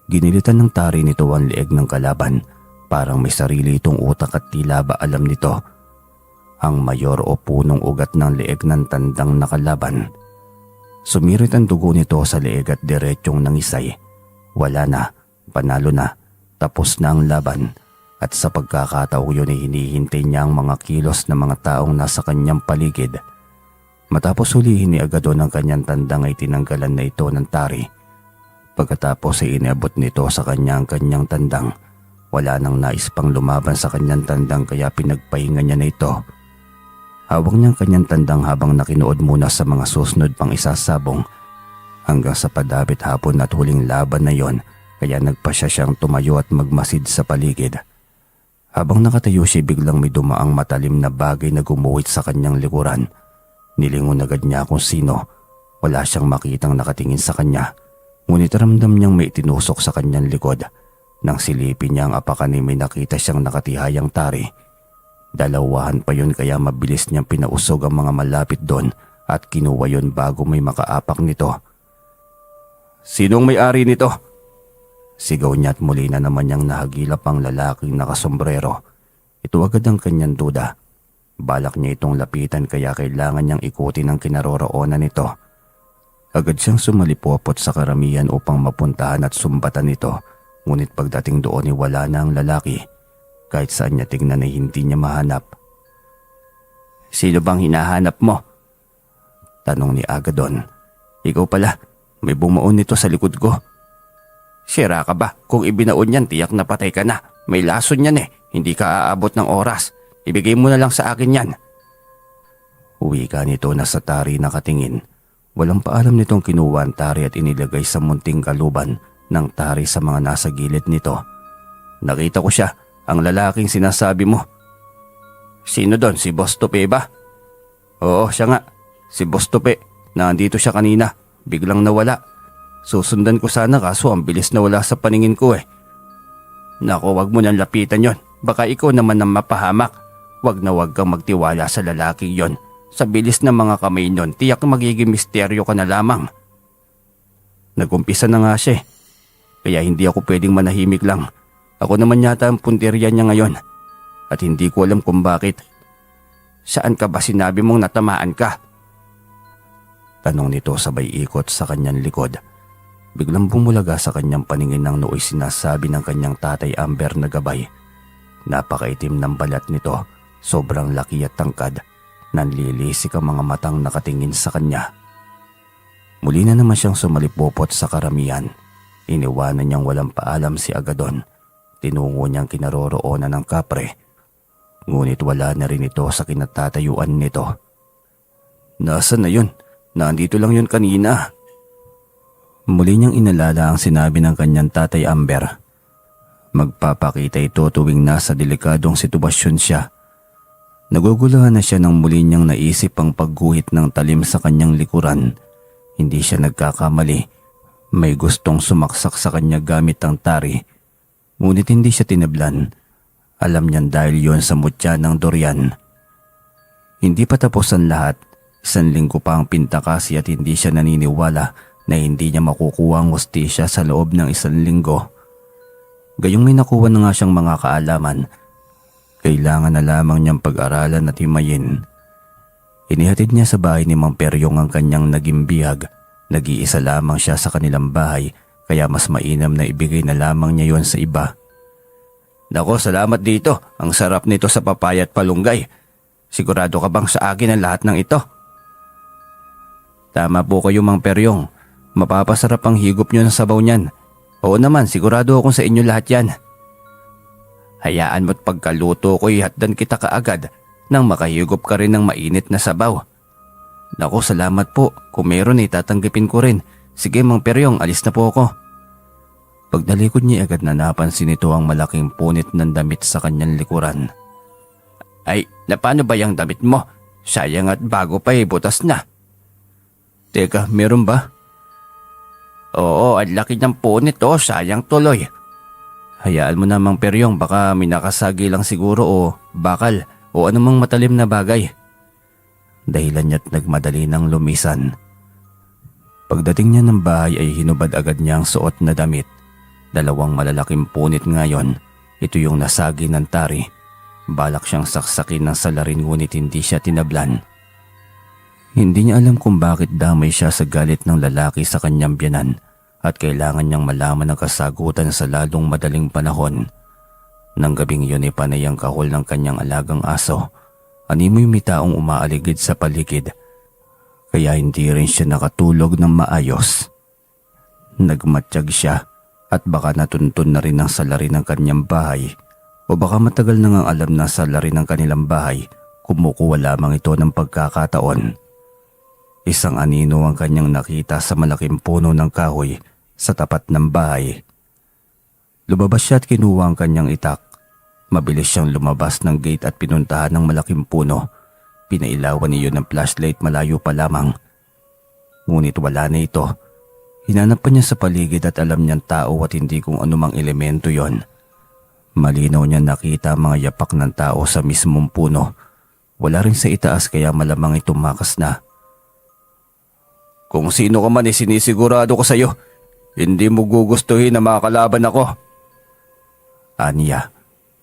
Ginilitan ng tari nito ang leeg ng kalaban, parang may sarili itong utak at tila ba alam nito. Ang mayor o punong ugat ng leeg ng tandang nakalaban. Sumirit ang dugo nito sa leeg at diretsyong nangisay. Wala na, panalo na, tapos na ang laban. At sa pagkakataong yun ay hinihintay niya ang mga kilos ng mga taong nasa kanyang paligid. Matapos hulihin ni Agadon ang kanyang tandang ay tinanggalan na ito ng tari. Pagkatapos ay iniabot nito sa kanyang tandang. Wala nang nais pang lumaban sa kanyang tandang kaya pinagpahinga niya na ito. Hawak niya ang kanyang tandang habang nakinood muna sa mga susunod pang isasabong. Hanggang sa padapit hapon at huling laban na yon, kaya nagpasya siyang tumayo at magmasid sa paligid. Habang nakatayo siya, biglang may dumaang matalim na bagay na gumuhit sa kanyang likuran. Nilingon agad niya kung sino. Wala siyang makitang nakatingin sa kanya. Ngunit ramdam niyang may tinusok sa kanyang likod. Nang silipin niya ang apakan ay may nakita siyang nakatihayang tari. Dalawahan pa yun kaya mabilis niyang pinausog ang mga malapit doon at kinuha yun bago may makaapak nito. Sinong may-ari nito? Sigaw niya at muli na naman niyang nahagilap ang lalaking nakasombrero. Ito agad ang kanyang duda. Balak niya itong lapitan kaya kailangan niyang ikutin ang kinaroroonan nito. Agad siyang sumalipopot sa karamihan upang mapuntahan at sumbatan ito. Ngunit pagdating doon ay wala na ang lalaki. Kahit saan niya tingnan ay hindi niya mahanap. Sino bang hinahanap mo? Tanong ni Agadon. Ikaw pala, may bumaon nito sa likod ko. Sira ka ba? Kung ibinaon yan, tiyak na patay ka na. May lason yan eh. Hindi ka aabot ng oras. Ibigay mo na lang sa akin yan. Uwi ka nito na sa tari nakatingin. Walang paalam nitong kinuha ang tari at inilagay sa munting kaluban ng tari sa mga nasa gilid nito. Nakita ko siya, ang lalaking sinasabi mo. Sino doon? Si Boss Tope ba? Oo, siya nga. Si Boss Tope. Nandito siya kanina. Biglang nawala. Susundan ko sana kaso ang bilis na wala sa paningin ko eh. Naku, wag mo nang lapitan yon. Baka ikaw naman ang mapahamak. Wag na wag kang magtiwala sa lalaking yon. Sa bilis ng mga kamay nun, tiyak magiging misteryo ka na lamang. Nagumpisa na nga siya kaya hindi ako pwedeng manahimik lang. Ako naman yata ang punteriya niya ngayon at hindi ko alam kung bakit. Saan ka ba sinabi mong natamaan ka? Tanong nito sabay ikot sa kanyang likod. Biglang bumulaga sa kanyang paningin ng nooy sinasabi ng kanyang tatay Amber na gabay. Napakaitim ng balat nito, sobrang laki at tangkad. Nanlilisik ang mga matang nakatingin sa kanya. Muli na naman siyang sumalipopot sa karamihan. Iniwanan niyang walang paalam si Agadon. Tinungo niyang kinaroroonan ng kapre. Ngunit wala na rin ito sa kinatatayuan nito. Nasaan na yun? Nandito lang yun kanina. Muli niyang inalala ang sinabi ng kanyang tatay Amber. Magpapakita ito tuwing nasa delikadong sitwasyon siya. Naguguluhan na siya nang muli niyang naisip ang pagguhit ng talim sa kanyang likuran. Hindi siya nagkakamali. May gustong sumaksak sa kanya gamit ang tari. Ngunit hindi siya tinablan. Alam niyan dahil yon sa mutya ng durian. Hindi pa tapos ang lahat. 1 linggo pa ang pintakasi at hindi siya naniniwala na hindi niya makukuha ang hustisya sa loob ng 1 linggo. Gayong may nakuha na nga siyang mga kaalaman. Kailangan na lamang niyang pag-aralan at himayin. Inihatid niya sa bahay ni Mang Peryong ang kanyang naging bihag. Nag-iisa lamang siya sa kanilang bahay kaya mas mainam na ibigay na lamang niya yon sa iba. Nako, salamat dito. Ang sarap nito sa papaya at palunggay. Sigurado ka bang sa akin ang lahat ng ito? Tama po kayo Mang Peryong. Mapapasarap ang higop niyo ng sabaw niyan. Oo naman, sigurado akong sa inyo lahat yan. Hayaan mo't pagkaluto ko ihatdan kita kaagad nang makahigop ka rin ng mainit na sabaw. Naku, salamat po. Kung meron tatanggapin ko rin. Sige Mang Peryong, alis na po ako. Pagdalikod niya agad na napansin nito ang malaking punit ng damit sa kanyang likuran. Ay, paano ba yung damit mo? Sayang at bago pa butas na. Teka, meron ba? Oo, ang laki ng punit sayang tuloy. Hayaan mo na Mang Peryong, baka may nakasagi lang siguro o bakal o anumang matalim na bagay. Dahilan niya't nagmadali ng lumisan. Pagdating niya ng bahay ay hinubad agad niya ang suot na damit. 2 malalaking punit ngayon. Ito yung nasagi ng tari. Balak siyang saksakin ng salarin ngunit hindi siya tinablan. Hindi niya alam kung bakit damay siya sa galit ng lalaki sa kanyang biyanan at kailangan niyang malaman ang kasagutan sa lalong madaling panahon. Nang gabing yun ay panay ang kahol ng kanyang alagang aso. Animoy may taong umaaligid sa paligid, kaya hindi rin siya nakatulog ng maayos. Nagmatsyag siya at baka natuntun na rin ang salarin ng kanyang bahay o baka matagal na ngang alam na salarin ng kanilang bahay, kumukuha lamang ito ng pagkakataon. Isang anino ang kanyang nakita sa malaking puno ng kahoy sa tapat ng bahay. Lumabas siya at kinuha ang kanyang itak. Mabilis siyang lumabas ng gate at pinuntahan ng malaking puno. Pinailawan niyo ng flashlight malayo pa lamang. Ngunit wala na ito. Hinanap pa niya sa paligid at alam niyang tao at hindi kung anumang elemento yon. Malinaw niya nakita ang mga yapak ng tao sa mismong puno. Wala rin sa itaas kaya malamang tumakas na. Kung sino ka man sinisigurado ko sa iyo, hindi mo gugustuhin na makakalaban ako. Aniya.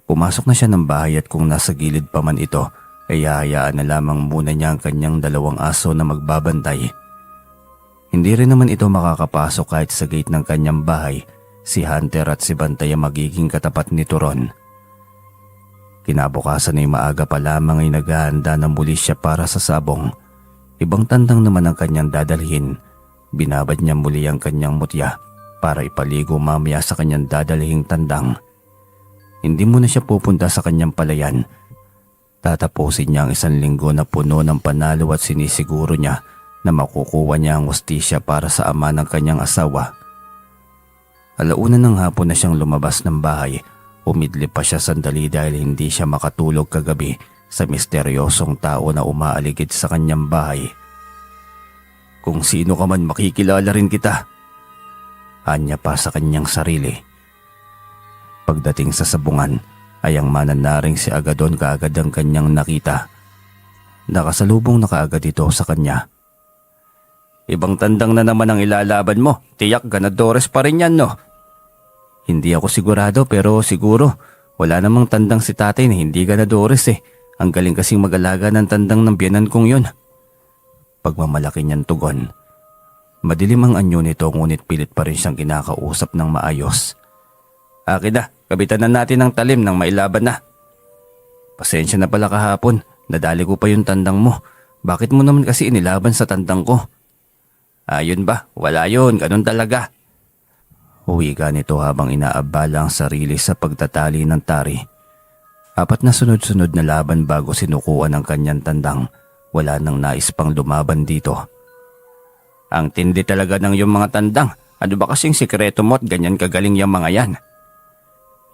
Pumasok na siya ng bahay at kung nasa gilid pa man ito, ay hahayaan na lamang muna niya ang kanyang 2 aso na magbabantay. Hindi rin naman ito makakapasok kahit sa gate ng kanyang bahay. Si Hunter at si Bantay ang magiging katapat nito ron. Kinabukasan ay maaga pa lamang ay naghahanda ng muli siya para sa sabong. Ibang tandang naman ang kanyang dadalhin. Binabad niya muli ang kanyang mutya para ipaligo mamaya sa kanyang dadalhing tandang. Hindi muna siya pupunta sa kanyang palayan. Tatapusin niya ang 1 linggo na puno ng panalo at sinisiguro niya na makukuha niya ang hustisya para sa ama ng kanyang asawa. Alauna ng hapon na siyang lumabas ng bahay. Umidlip pa siya sandali dahil hindi siya makatulog kagabi sa misteryosong tao na umaaligid sa kanyang bahay. Kung sino ka man makikilala rin kita. Anya pa sa kanyang sarili. Pagdating sa sabungan ay ang mananaring si Agadon kaagad ang kanyang nakita. Nakasalubong na kaagad ito sa kanya. Ibang tandang na naman ang ilalaban mo. Tiyak ganadores pa rin yan, no? Hindi ako sigurado pero siguro wala namang tandang si tatay na hindi ganadores eh. Ang galing kasing mag-alaga ng tandang ng biyanan kong yun. Pagmamalaki niyang tugon. Madilim ang anyo nito ngunit pilit pa rin siyang kinakausap ng maayos. Akin na, kabitan na natin ang talim ng mailaban na. Pasensya na pala kahapon, nadali ko pa yung tandang mo. Bakit mo naman kasi inilaban sa tandang ko? Ayun ba? Wala yun, ganun talaga. Huwi ka nito habang inaabala ang sarili sa pagtatali ng tari. 4 na sunod-sunod na laban bago sinukuan ang kanyang tandang. Wala nang nais pang lumaban dito. Ang tindi talaga ng yung mga tandang. Ano ba kasing sikreto mo at ganyan kagaling yung mga yan?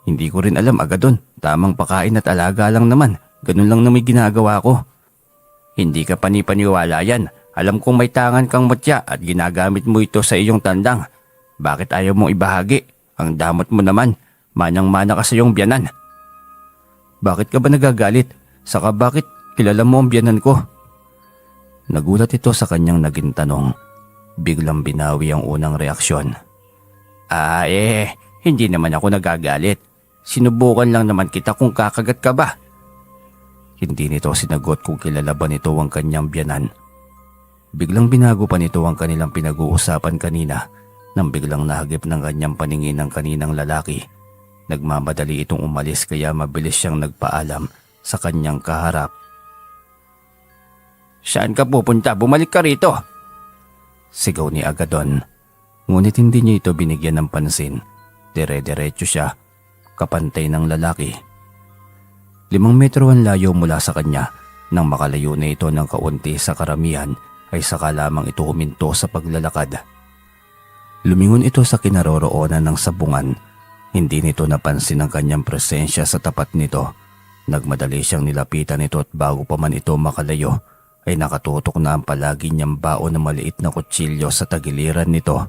Hindi ko rin alam agad dun. Tamang pakain at alaga lang naman. Ganun lang na may ginagawa ko. Hindi ka panipaniwala yan. Alam kong may tangan kang mutya at ginagamit mo ito sa iyong tandang. Bakit ayaw mong ibahagi? Ang damot mo naman. Manang-mana ka sa iyong biyanan. Bakit ka ba nagagalit? Saka bakit kilala mo ang biyanan ko? Nagulat ito sa kanyang naging tanong. Biglang binawi ang unang reaksyon. Hindi naman ako nagagalit. Sinubukan lang naman kita kung kakagat ka ba. Hindi nito sinagot kung kilala ba nito ang kanyang biyanan. Biglang binago pa nito ang kanilang pinag-uusapan kanina nang biglang nahagip ng kanyang paningin ng kaninang lalaki. Nagmamadali itong umalis kaya mabilis siyang nagpaalam sa kanyang kaharap. Saan ka pupunta? Bumalik ka rito. Sigaw ni Agadon. Ngunit hindi niya ito binigyan ng pansin. Dire-diretso siya, kapantay ng lalaki. 5 metro ang layo mula sa kanya. Nang makalayo na ito ng kaunti sa karamihan, ay saka lamang ito huminto sa paglalakad. Lumingon ito sa kinaroroonan ng sabungan. Hindi nito napansin ang kanyang presensya sa tapat nito. Nagmadali siyang nilapitan ito at bago pa man ito makalayo, ay nakatutok na ang palagi niyang baon na maliit na kutsilyo sa tagiliran nito.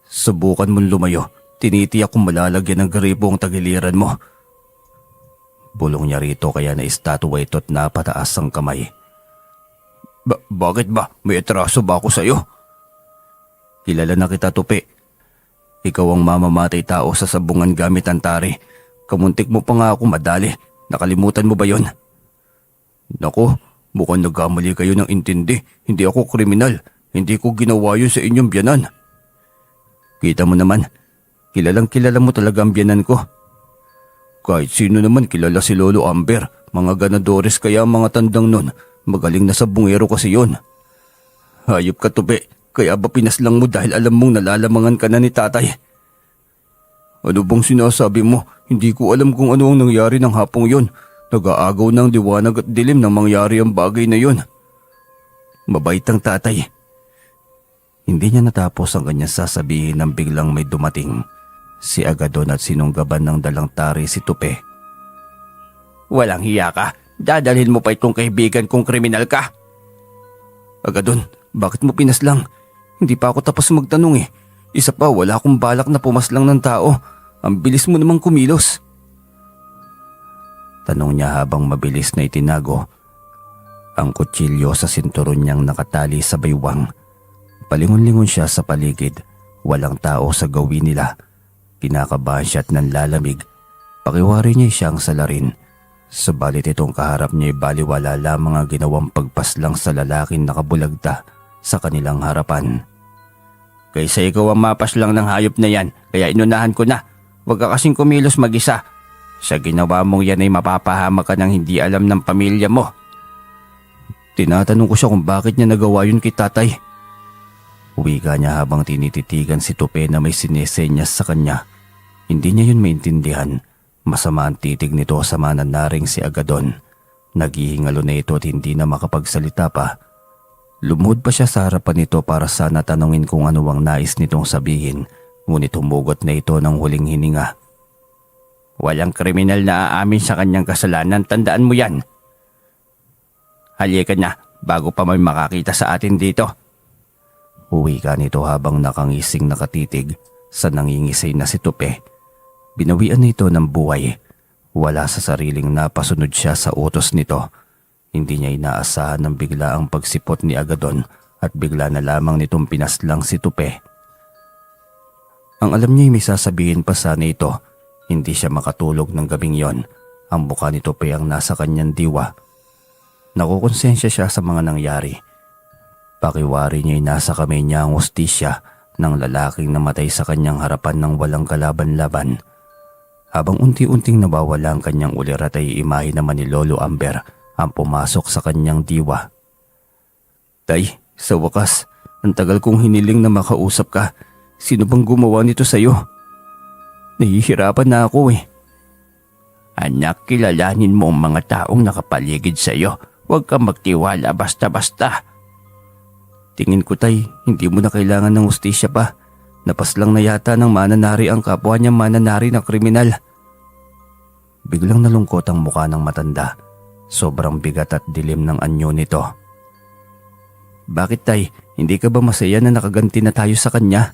Subukan mong lumayo. Tinitiyak kung malalagyan ng gripo ang tagiliran mo. Bulong niya rito kaya naistatwa ito at napataas ang kamay. Bakit ba? May atraso ba ako sa'yo? Kilala na kita, Tupi. Ikaw ang mamamatay tao sa sabungan gamit ang tari. Kamuntik mo pa nga ako madali. Nakalimutan mo ba yon? Naku, mukhang nagkamali kayo ng intindi. Hindi ako kriminal. Hindi ko ginawa yun sa inyong biyanan. Kita mo naman, kilalang kilala mo talaga ang biyanan ko. Kahit sino naman kilala si Lolo Amber. Mga ganadores kaya mga tandang nun. Magaling na sabungero kasi yun. Hayop ka, Tupi. Kaya ba pinaslang mo dahil alam mong nalalamangan ka na ni tatay? Ano bang sinasabi mo? Hindi ko alam kung ano ang nangyari ng hapong yon. Nag-aagaw ng liwanag at dilim nang mangyari ang bagay na yon. Mabait ang tatay. Hindi niya natapos ang kanyang sasabihin nang biglang may dumating. Si Agadon at sinunggaban ng dalang tari si Tupi. Walang hiya ka. Dadalhin mo pa itong kaibigan kong kriminal ka. Agadon, bakit mo pinaslang? Hindi pa ako tapos magtanong eh. Isa pa, wala akong balak na pumaslang ng tao. Ang bilis mo namang kumilos. Tanong niya habang mabilis na itinago ang kutsilyo sa sinturon niyang nakatali sa baywang. Palingon-lingon siya sa paligid. Walang tao sa gawin nila. Kinakabahan siya at nanlalamig. Pakiwari niya siyang salarin. Subalit itong kaharap niya ay baliwala lamang ang ginawang pagpaslang sa lalaking nakabulagta sa kanilang harapan. Kaysa ikaw ang mapaslang ng hayop na yan, kaya inunahan ko na. Huwag ka kasing kumilos mag-isa. Sa ginawa mong yan ay mapapahama ka ng hindi alam ng pamilya mo. Tinatanong ko siya kung bakit niya nagawa yun kay tatay. Wika niya habang tinititigan si Tupi na may sinesenyas sa kanya. Hindi niya yun maintindihan. Masama ang titig nito sa mananaring si Agadon. Naghihingalo na ito at hindi na makapagsalita pa. Lumuhod pa siya sa harapan nito para sana tanungin kung ano ang nais nitong sabihin. Ngunit humugot na ito ng huling hininga. Walang kriminal na aamin sa kanyang kasalanan, tandaan mo yan. Halika na, bago pa may makakita sa atin dito. Uwi ka nito habang nakangising nakatitig sa nangingisay na si Tupi. Binawian nito ng buhay. Wala sa sariling napasunod siya sa utos nito. Hindi niya inaasahan ng bigla ang pagsipot ni Agadon at bigla na lamang nitong pinaslang si Tupe. Ang alam niya may sasabihin pa sana ito, hindi siya makatulog ng gabing yon. Ang mukha ni Tupe ang nasa kanyang diwa. Nakukonsensya siya sa mga nangyari. Pakiwari niya'y nasa kamay niya ang hustisya ng lalaking namatay sa kanyang harapan ng walang kalaban-laban. Habang unti-unting nawawala ang kanyang ulirat ay imahe naman ni Lolo Amber ang pumasok sa kanyang diwa. Tay, sa wakas, ang tagal kong hiniling na makausap ka. Sino bang gumawa nito sa'yo? Nahihirapan na ako eh. Anak, kilalanin mo ang mga taong nakapaligid sa'yo. Huwag kang magtiwala basta-basta. Tingin ko tay, hindi mo na kailangan ng hustisya pa. Napaslang na yata ng mananari ang kapwa niyang mananari na kriminal. Biglang nalungkot ang mukha ng matanda. Sobrang bigat at dilim ng anyo nito. Bakit tay, hindi ka ba masaya na nakaganti na tayo sa kanya?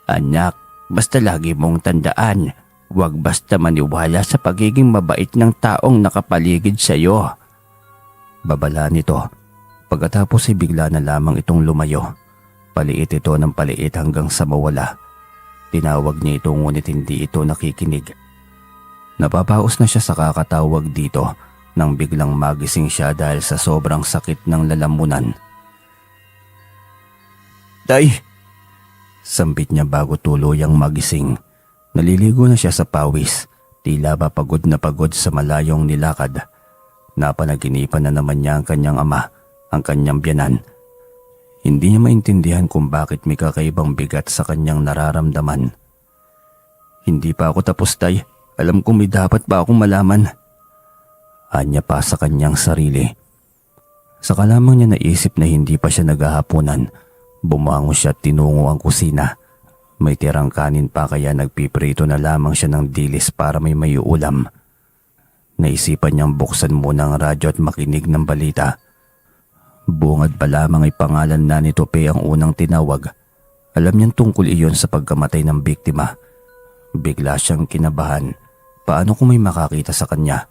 Anak, basta lagi mong tandaan, huwag basta maniwala sa pagiging mabait ng taong nakapaligid sa'yo. Babala nito. Pagkatapos ay bigla na lamang itong lumayo. Paliit ito ng paliit hanggang sa mawala. Tinawag niya ito ngunit hindi ito nakikinig. Napapaos na siya sa kakatawag dito nang biglang magising siya dahil sa sobrang sakit ng lalamunan. Tay! Sambit niya bago tuluyang magising. Naliligo na siya sa pawis. Tila ba pagod na pagod sa malayong nilakad. Napanaginipan na naman niya ang kanyang ama, ang kanyang biyanan. Hindi niya maintindihan kung bakit may kakaibang bigat sa kanyang nararamdaman. Hindi pa ako tapos tay, alam kong may dapat pa akong malaman. Anya pa sa kanyang sarili. Saka lamang niya naisip na hindi pa siya naghahaponan. Bumangon siya at tinungo ang kusina. May tirang kanin pa kaya nagpiprito na lamang siya ng dilis para may ulam. Naisipan niyang buksan muna ang radyo at makinig ng balita. Bungad pa lamang ay pangalan na ni Tupe ang unang tinawag. Alam niyang tungkol iyon sa pagkamatay ng biktima. Bigla siyang kinabahan. Paano kung may makakita sa kanya?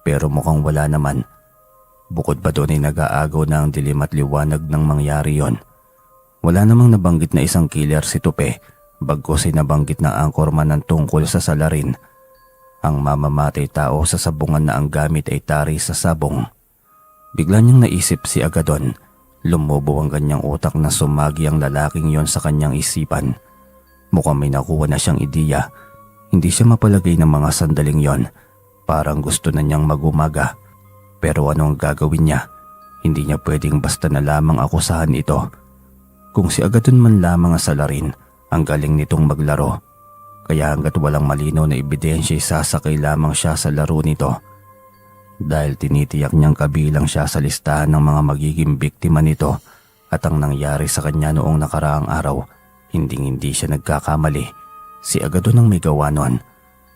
Pero mukhang wala naman. Bukod pa doon ay nag-aagaw na ang dilim at liwanag ng mangyari yon. Wala namang nabanggit na isang killer si Tupe. Bagkus ay nabanggit ng anchorman ng tungkol sa salarin. Ang mamamatay tao sa sabungan na ang gamit ay tari sa sabong. Bigla niyang naisip si Agadon. Lumubo ang kanyang utak na sumagi ang lalaking yon sa kanyang isipan. Mukhang may nakuha na siyang ideya. Hindi siya mapalagay ng mga sandaling yon. Parang gusto na niyang magumaga. Pero ano ang gagawin niya? Hindi niya pwedeng basta na lamang akusahan ito. Kung si Agadon man lamang ang salarin, ang galing nitong maglaro. Kaya hanggat walang malinaw na ebidensya sasakay lamang siya sa laro nito. Dahil tinitiyak niyang kabilang siya sa listahan ng mga magiging biktima nito at ang nangyari sa kanya noong nakaraang araw, hindi siya nagkakamali. Si Agadon ang may gawa nun,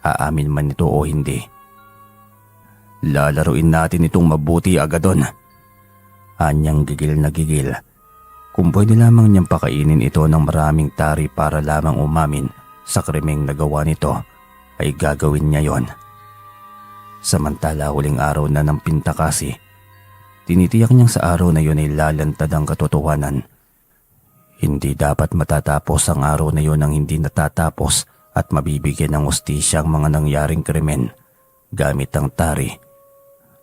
aamin man ito o hindi. Lalaruin natin itong mabuti, Agadon. Anyang gigil na gigil. Kung pwede lamang niyang pakainin ito ng maraming tari para lamang umamin sa krimeng nagawa nito, ay gagawin niya yon. Samantala huling araw na ng pintakasi, tinitiyak niyang sa araw na yun ay lalantad ang katotohanan. Hindi dapat matatapos ang araw na yun ang hindi natatapos at mabibigyan ng hustisya ang mga nangyaring krimen gamit ang tari.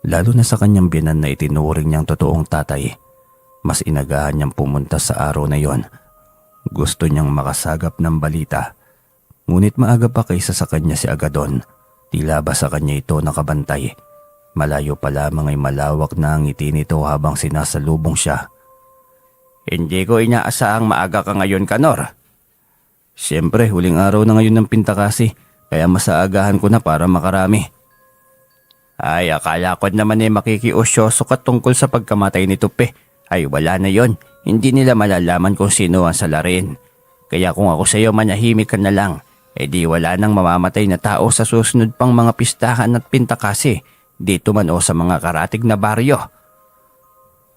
Lalo na sa kanyang biyanan na itinuring niyang totoong tatay. Mas inagahan niyang pumunta sa araw na yon. Gusto niyang makasagap ng balita. Ngunit maaga pa kaysa sa kanya si Agadon. Tila ba sa kanya ito nakabantay. Malayo pa lamang ay malawak na ang ngiti nito habang sinasalubong siya. Hindi ko inaasahang maaga ka ngayon, Kanor. Siyempre, huling araw na ngayon ng pintakasi, kaya masaagahan ko na para makarami. Ay, akala ko naman makikiusyoso ka tungkol sa pagkamatay ni Tupe. Ay, wala na yon. Hindi nila malalaman kung sino ang salarin. Kaya kung ako sa'yo, manahimik ka na lang. Eh di wala nang mamamatay na tao sa susunod pang mga pistahan at pintakasi, dito man o sa mga karatig na baryo.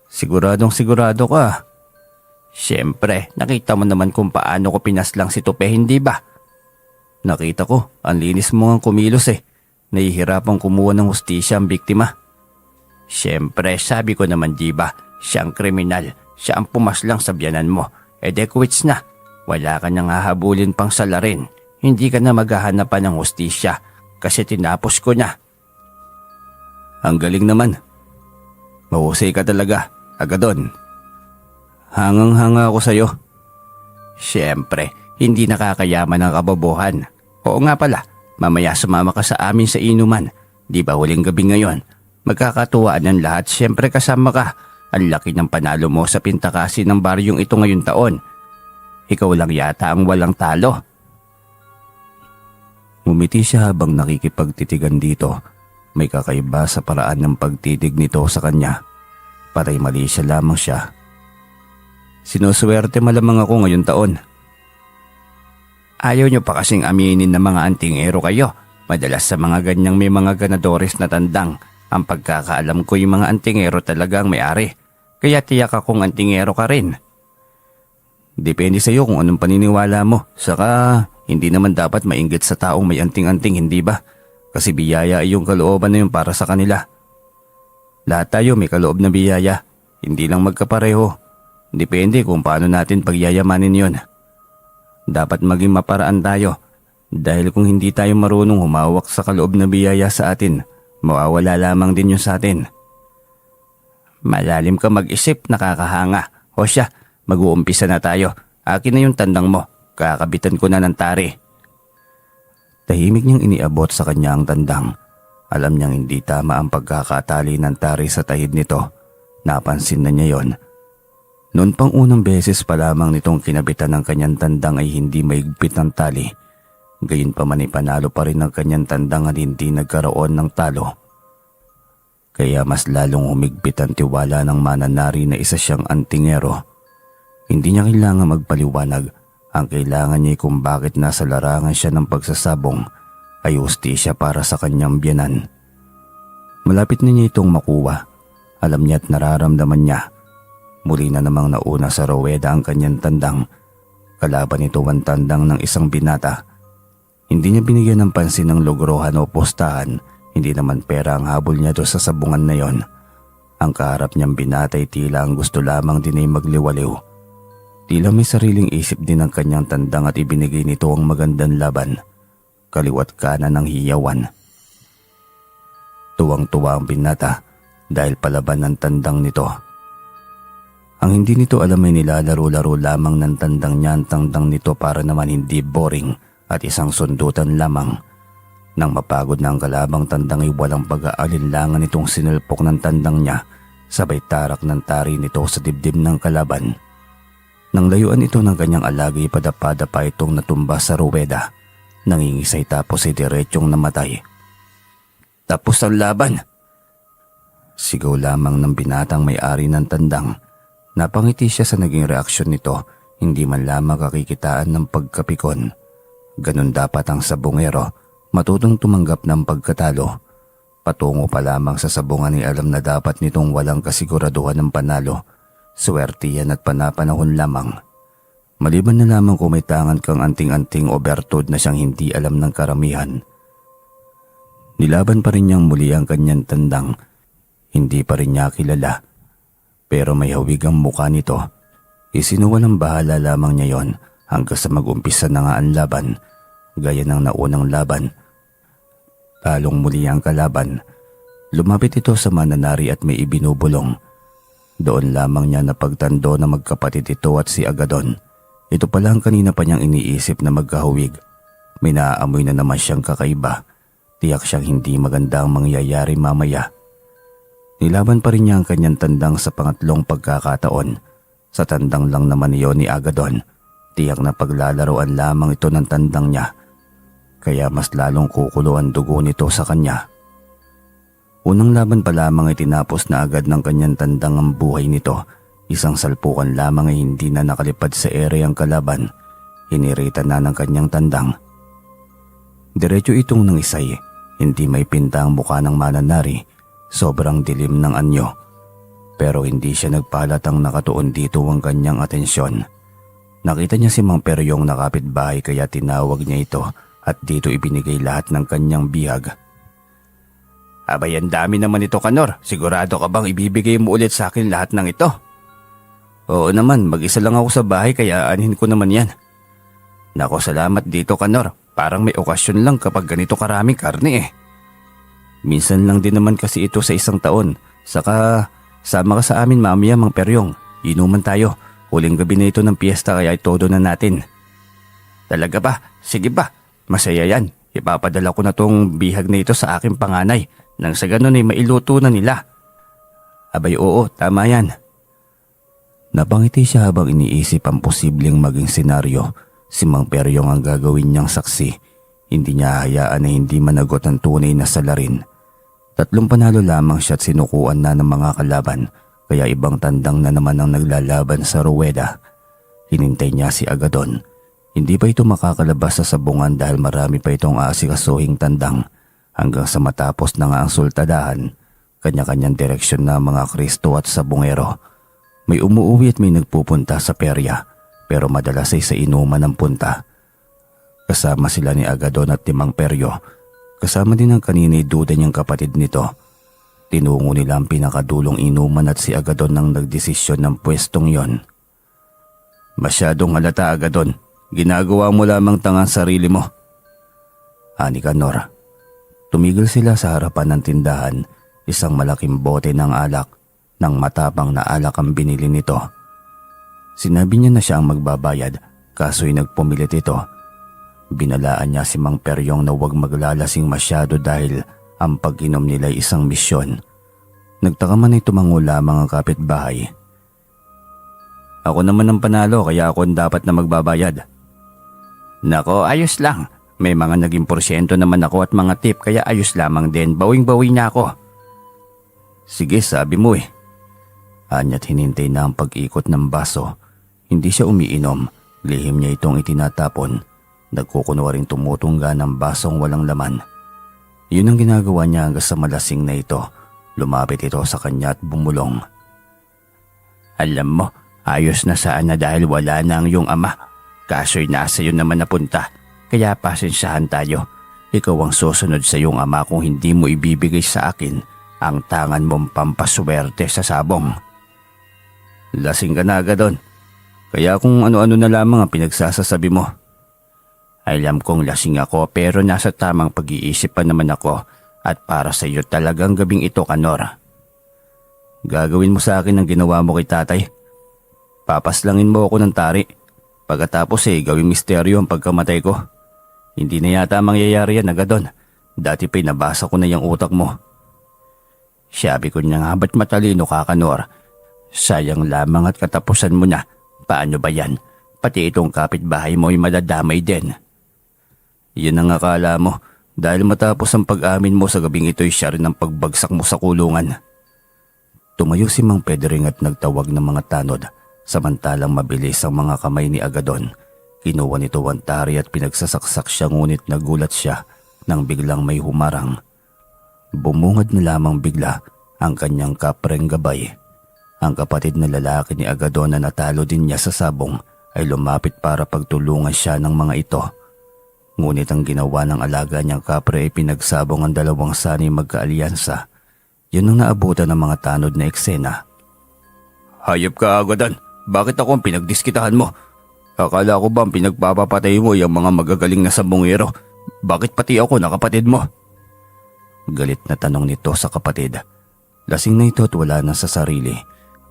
Siguradong sigurado ka. Siyempre, nakita mo naman kung paano ko pinaslang si Tupe, hindi ba? Nakita ko, ang linis mo ang kumilos eh. Nahihirapang kumuha ng hustisya ang biktima. Siyempre, sabi ko naman di ba, siya ang kriminal, siya ang pumaslang sa biyanan mo. E de quits na, wala ka nang hahabulin pang salarin. Hindi ka na maghahanap pa ng hustisya kasi tinapos ko na. Ang galing naman. Mahusay ka talaga, Agadon. Hangang-hanga ako sa'yo. Siyempre, hindi nakakayaman ang kabobohan. Oo nga pala, mamaya sumama ka sa amin sa inuman. Di ba huling gabi ngayon? Magkakatuwaan ng lahat, siyempre kasama ka. Ang laki ng panalo mo sa pintakasi ng baryong ito ngayong taon. Ikaw lang yata ang walang talo. Ngumiti siya habang nakikipagtitigan dito. May kakaiba sa paraan ng pagtitig nito sa kanya. Patay mali siya lamang siya. Sinuswerte malamang ako ngayong taon. Ayaw nyo pa kasing aminin na mga antingero kayo. Madalas sa mga ganyang may mga ganadores na tandang. Ang pagkakaalam ko yung mga antingero talagang may-ari. Kaya tiyak akong antingero ka rin. Depende sa iyo kung anong paniniwala mo. Saka hindi naman dapat mainggit sa taong may anting-anting, hindi ba? Kasi biyaya ay yung kalooban na yun para sa kanila. Lahat tayo may kaloob na biyaya. Hindi lang magkapareho. Depende kung paano natin pagyayamanin yon. Dapat maging maparaan tayo. Dahil kung hindi tayo marunong humawak sa kaloob na biyaya sa atin, mawawala lamang din yun sa atin. Malalim ka mag-isip, nakakahanga. O siya, mag-uumpisa na tayo. Akin na yung tandang mo. Kakabitan ko na ng tari. Tahimik niyang iniabot sa kanya ang tandang. Alam niyang hindi tama ang pagkakatali ng tari sa tahid nito. Napansin na niya yon. Noon pang unang beses pa lamang nitong kinabitan ng kanyang tandang ay hindi maigpit ng tali. Gayunpaman ay panalo pa rin ng kanyang tandang at hindi nagkaroon ng talo. Kaya mas lalong humigpit ang tiwala ng mananari na isa siyang antingero. Hindi niya kailangan magpaliwanag. Ang kailangan niya ay kung bakit nasa larangan siya ng pagsasabong ay hustisya para sa kanyang biyanan. Malapit na niya itong makuha. Alam niya at nararamdaman niya. Muli na namang nauna sa roweda ang kanyang tandang. Kalaban ito ang tandang ng isang binata. Hindi niya binigyan ng pansin ng logrohan o postahan. Hindi naman pera ang habol niya doon sa sabungan na yon. Ang kaharap niyang binata ay tila ang gusto lamang din ay magliwaliw. Tila may sariling isip din ang kanyang tandang at ibinigay nito ang magandang laban. Kaliwat kanan ng hiyawan. Tuwang-tuwa ang binata dahil palaban ng tandang nito. Ang hindi nito alam ay nilalaro-laro lamang ng tandang niya ang tandang nito para naman hindi boring at isang sundutan lamang. Nang mapagod na ang kalabang tandang ay walang pag-aalinlangan itong sinulpok ng tandang niya sabay tarak ng tari nito sa dibdib ng kalaban. Nang layuan ito ng kanyang alagay padapa-dapa itong natumba sa ruweda. Nangingisay tapos ay diretsyong namatay. Tapos ang laban. Sigaw lamang ng binatang may-ari ng tandang. Napangiti siya sa naging reaksyon nito, hindi man lamang kakikitaan ng pagkapikon. Ganun dapat ang sabongero, matutong tumanggap ng pagkatalo. Patungo pa lamang sa sabungan ay alam na dapat nitong walang kasiguraduhan ng panalo. Swerte yan at panapanahon lamang. Maliban na lamang kung may tangan kang anting-anting o bertod na siyang hindi alam ng karamihan. Nilaban pa rin niyang muli ang kanyang tandang. Hindi pa rin niya kilala. Pero may hawig ang mukha nito. Isinuwalang bahala lamang niya yon hanggang sa mag-umpisa na nga ang laban. Gaya ng naunang laban. Talong muli ang kalaban. Lumapit ito sa mananari at may ibinubulong. Doon lamang niya napagtando na magkapatid ito at si Agadon. Ito pala ang kanina pa niyang iniisip na magkahawig. May naaamoy na naman siyang kakaiba. Tiyak siyang hindi maganda ang mangyayari mamaya. Nilaban pa rin niya ang kanyang tandang sa pangatlong pagkakataon. Sa tandang lang naman iyon ni Agadon. Tiyak na paglalaroan lamang ito ng tandang niya. Kaya mas lalong kukulo ang dugo nito sa kanya. Unang laban pa lamang ay tinapos na agad ng kanyang tandang ang buhay nito. Isang salpukan lamang ay hindi na nakalipad sa ere ang kalaban. Hinirita na ng kanyang tandang. Diretso itong nangisay. Hindi may pinta ang mukha ng mananari. Sobrang dilim ng anyo. Pero hindi siya nagpalatang nakatuon dito ang kanyang atensyon. Nakita niya si Mang Peryong na kapitbahay kaya tinawag niya ito at dito ibinigay lahat ng kanyang bihag. Abay, ang dami naman ito, Kanor. Sigurado ka bang ibibigay mo ulit sa akin lahat ng ito? Oo naman, mag-isa lang ako sa bahay kaya aanhin ko naman yan. Nako, salamat dito, Kanor. Parang may okasyon lang kapag ganito karaming karne eh. Minsan lang din naman kasi ito sa isang taon. Saka sama ka sa amin mamaya, Mang Peryong. Inuman tayo. Huling gabi na ito ng piyesta kaya itodo na natin. Talaga ba? Sige ba? Masaya yan. Ipapadala ko na tong bihag na ito sa aking panganay. Nang sa ganun ay mailuto na nila. Abay oo, tama yan. Napangiti siya habang iniisip ang posibleng maging senaryo. Si Mang Peryong ang gagawin niyang saksi. Hindi niya hayaan na hindi managot ang tunay na salarin. 3 panalo lamang siya at sinukuan na ng mga kalaban. Kaya ibang tandang na naman ang naglalaban sa ruweda. Hinintay niya si Agadon. Hindi pa ito makakalabas sa sabungan dahil marami pa itong aasikasuhing tandang. Hanggang sa matapos na nga ang sultadahan, kanya-kanyang direksyon na mga Kristo at sabungero. May umuuwi at may nagpupunta sa perya, pero madalas ay sa inuman ang punta. Kasama sila ni Agadon at ni Mang Peryo. Kasama din ang kanina'y duda niyang kapatid nito. Tinungo nila ang pinakadulong inuman at si Agadon nang nagdesisyon ng pwestong yon. Masyadong halata, Agadon. Ginagawa mo lamang tangang sarili mo. Ani Kanor. Tumigil sila sa harapan ng tindahan. Isang malaking bote ng alak. Nang matapang na alak ang binili nito. Sinabi niya na siya ang magbabayad, kaso'y nagpumilit ito. Binalaan niya si Mang Peryong na huwag maglalasing masyado dahil ang pag-inom nila ay isang misyon. Nagtaka man ay tumango lamang ang kapitbahay. Ako naman ang panalo kaya ako ang dapat na magbabayad. Nako, ayos lang. May mga naging porsyento naman ako at mga tip kaya ayos lamang din. Bawing-bawi na ako. Sige, sabi mo eh. Anya't hinintay na ang pag-ikot ng baso. Hindi siya umiinom. Lihim niya itong itinatapon. Nagkukunwaring tumutungga ng basong walang laman. Yun ang ginagawa niya hanggang sa malasing na ito. Lumapit ito sa kanya at bumulong. Alam mo, ayos na sana dahil wala na ang iyong ama. Kaso'y nasa iyo naman napunta. Kaya pasensyahan tayo. Ikaw ang susunod sa iyong ama kung hindi mo ibibigay sa akin ang tangan mong pampaswerte sa sabong. Lasing ka na agad doon. Kaya kung ano-ano na lamang ang pinagsasasabi mo. Alam kong lasing ako pero nasa tamang pag-iisip pa naman ako at para sa iyo talagang gabing ito, Kanor. Gagawin mo sa akin ang ginawa mo kay tatay. Papaslangin mo ako ng tari. Pagkatapos gawing misteryo ang pagkamatay ko. Hindi na yata mangyayari yan, Agadon. Dati pa'y nabasa ko na yung utak mo. Sabi ko niya nga ba't matalino ka, Kanor? Sayang lamang at katapusan mo na. Paano ba yan? Pati itong kapitbahay mo ay madadamay din. Yan ang akala mo. Dahil matapos ang pag-amin mo sa gabing ito'y siya rin ang pagbagsak mo sa kulungan. Tumayo si Mang Pedring at nagtawag ng mga tanod. Samantalang mabilis ang mga kamay ni Agadon. Kinuha nito ang tari at pinagsasaksak siya ngunit nagulat siya nang biglang may humarang. Bumungad na lamang bigla ang kanyang kapreng gabay. Ang kapatid na lalaki ni Agadon na natalo din niya sa sabong ay lumapit para pagtulungan siya ng mga ito. Ngunit ang ginawa ng alaga niyang kapre ay pinagsabong ang dalawang sani magkaalyansa. Yun ang naabutan ng mga tanod na eksena. Hayop ka, Agadon. Bakit ako ang pinagdiskitahan mo? Akala ko ba ang pinagpapapatay mo yung mga magagaling na sabongero? Bakit pati ako na kapatid mo? Galit na tanong nito sa kapatid. Lasing na ito at wala na sa sarili.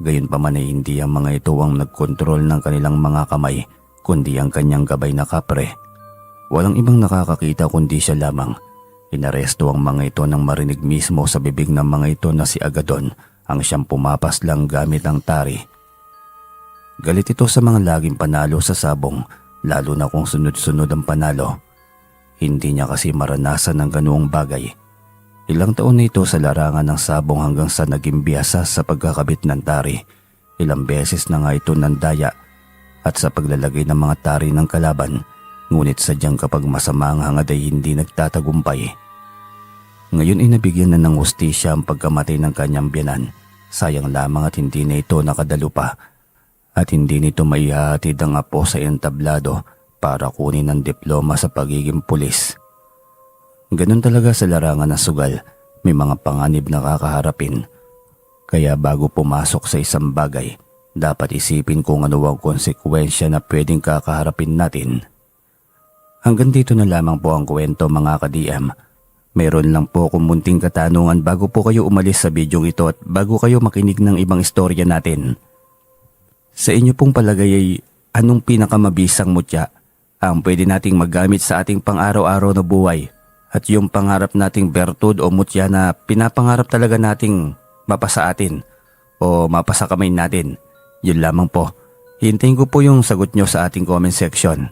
Gayunpaman ay hindi ang mga ito ang nagkontrol ng kanilang mga kamay, kundi ang kanyang gabay na kapre. Walang ibang nakakakita kundi siya lamang. Inaresto ang mga ito nang marinig mismo sa bibig ng mga ito na si Agadon ang siyang pumapas lang gamit ang tari. Galit ito sa mga laging panalo sa sabong, lalo na kung sunod-sunod ang panalo. Hindi niya kasi maranasan ng ganoong bagay. Ilang taon na ito sa larangan ng sabong hanggang sa naging biyasa sa pagkakabit ng tari. Ilang beses na nga ito nandaya at sa paglalagay ng mga tari ng kalaban, ngunit sadyang kapag masama ang hangad ay hindi nagtatagumpay. Ngayon ay nabigyan na ng hustisya ang pagkamatay ng kanyang biyanan. Sayang lamang at hindi na ito nakadalo pa. At hindi nito maihahatid ang apo sa entablado para kunin ang diploma sa pagiging pulis. Ganun talaga sa larangan ng sugal. May mga panganib na kakaharapin. Kaya bago pumasok sa isang bagay, dapat isipin kung ano ang konsekwensya na pwedeng kakaharapin natin. Hanggang dito na lamang po ang kwento mga ka-DM. Meron lang po akong munting katanungan bago po kayo umalis sa bidyong ito at bago kayo makinig ng ibang istorya natin. Sa inyo pong palagay ay anong pinakamabisang mutya ang pwede nating magamit sa ating pang-araw-araw na buhay at yung pangarap nating bertud o mutya na pinapangarap talaga nating mapasa atin o mapasa kamay natin? Yun lamang po. Hintayin ko po yung sagot nyo sa ating comment section.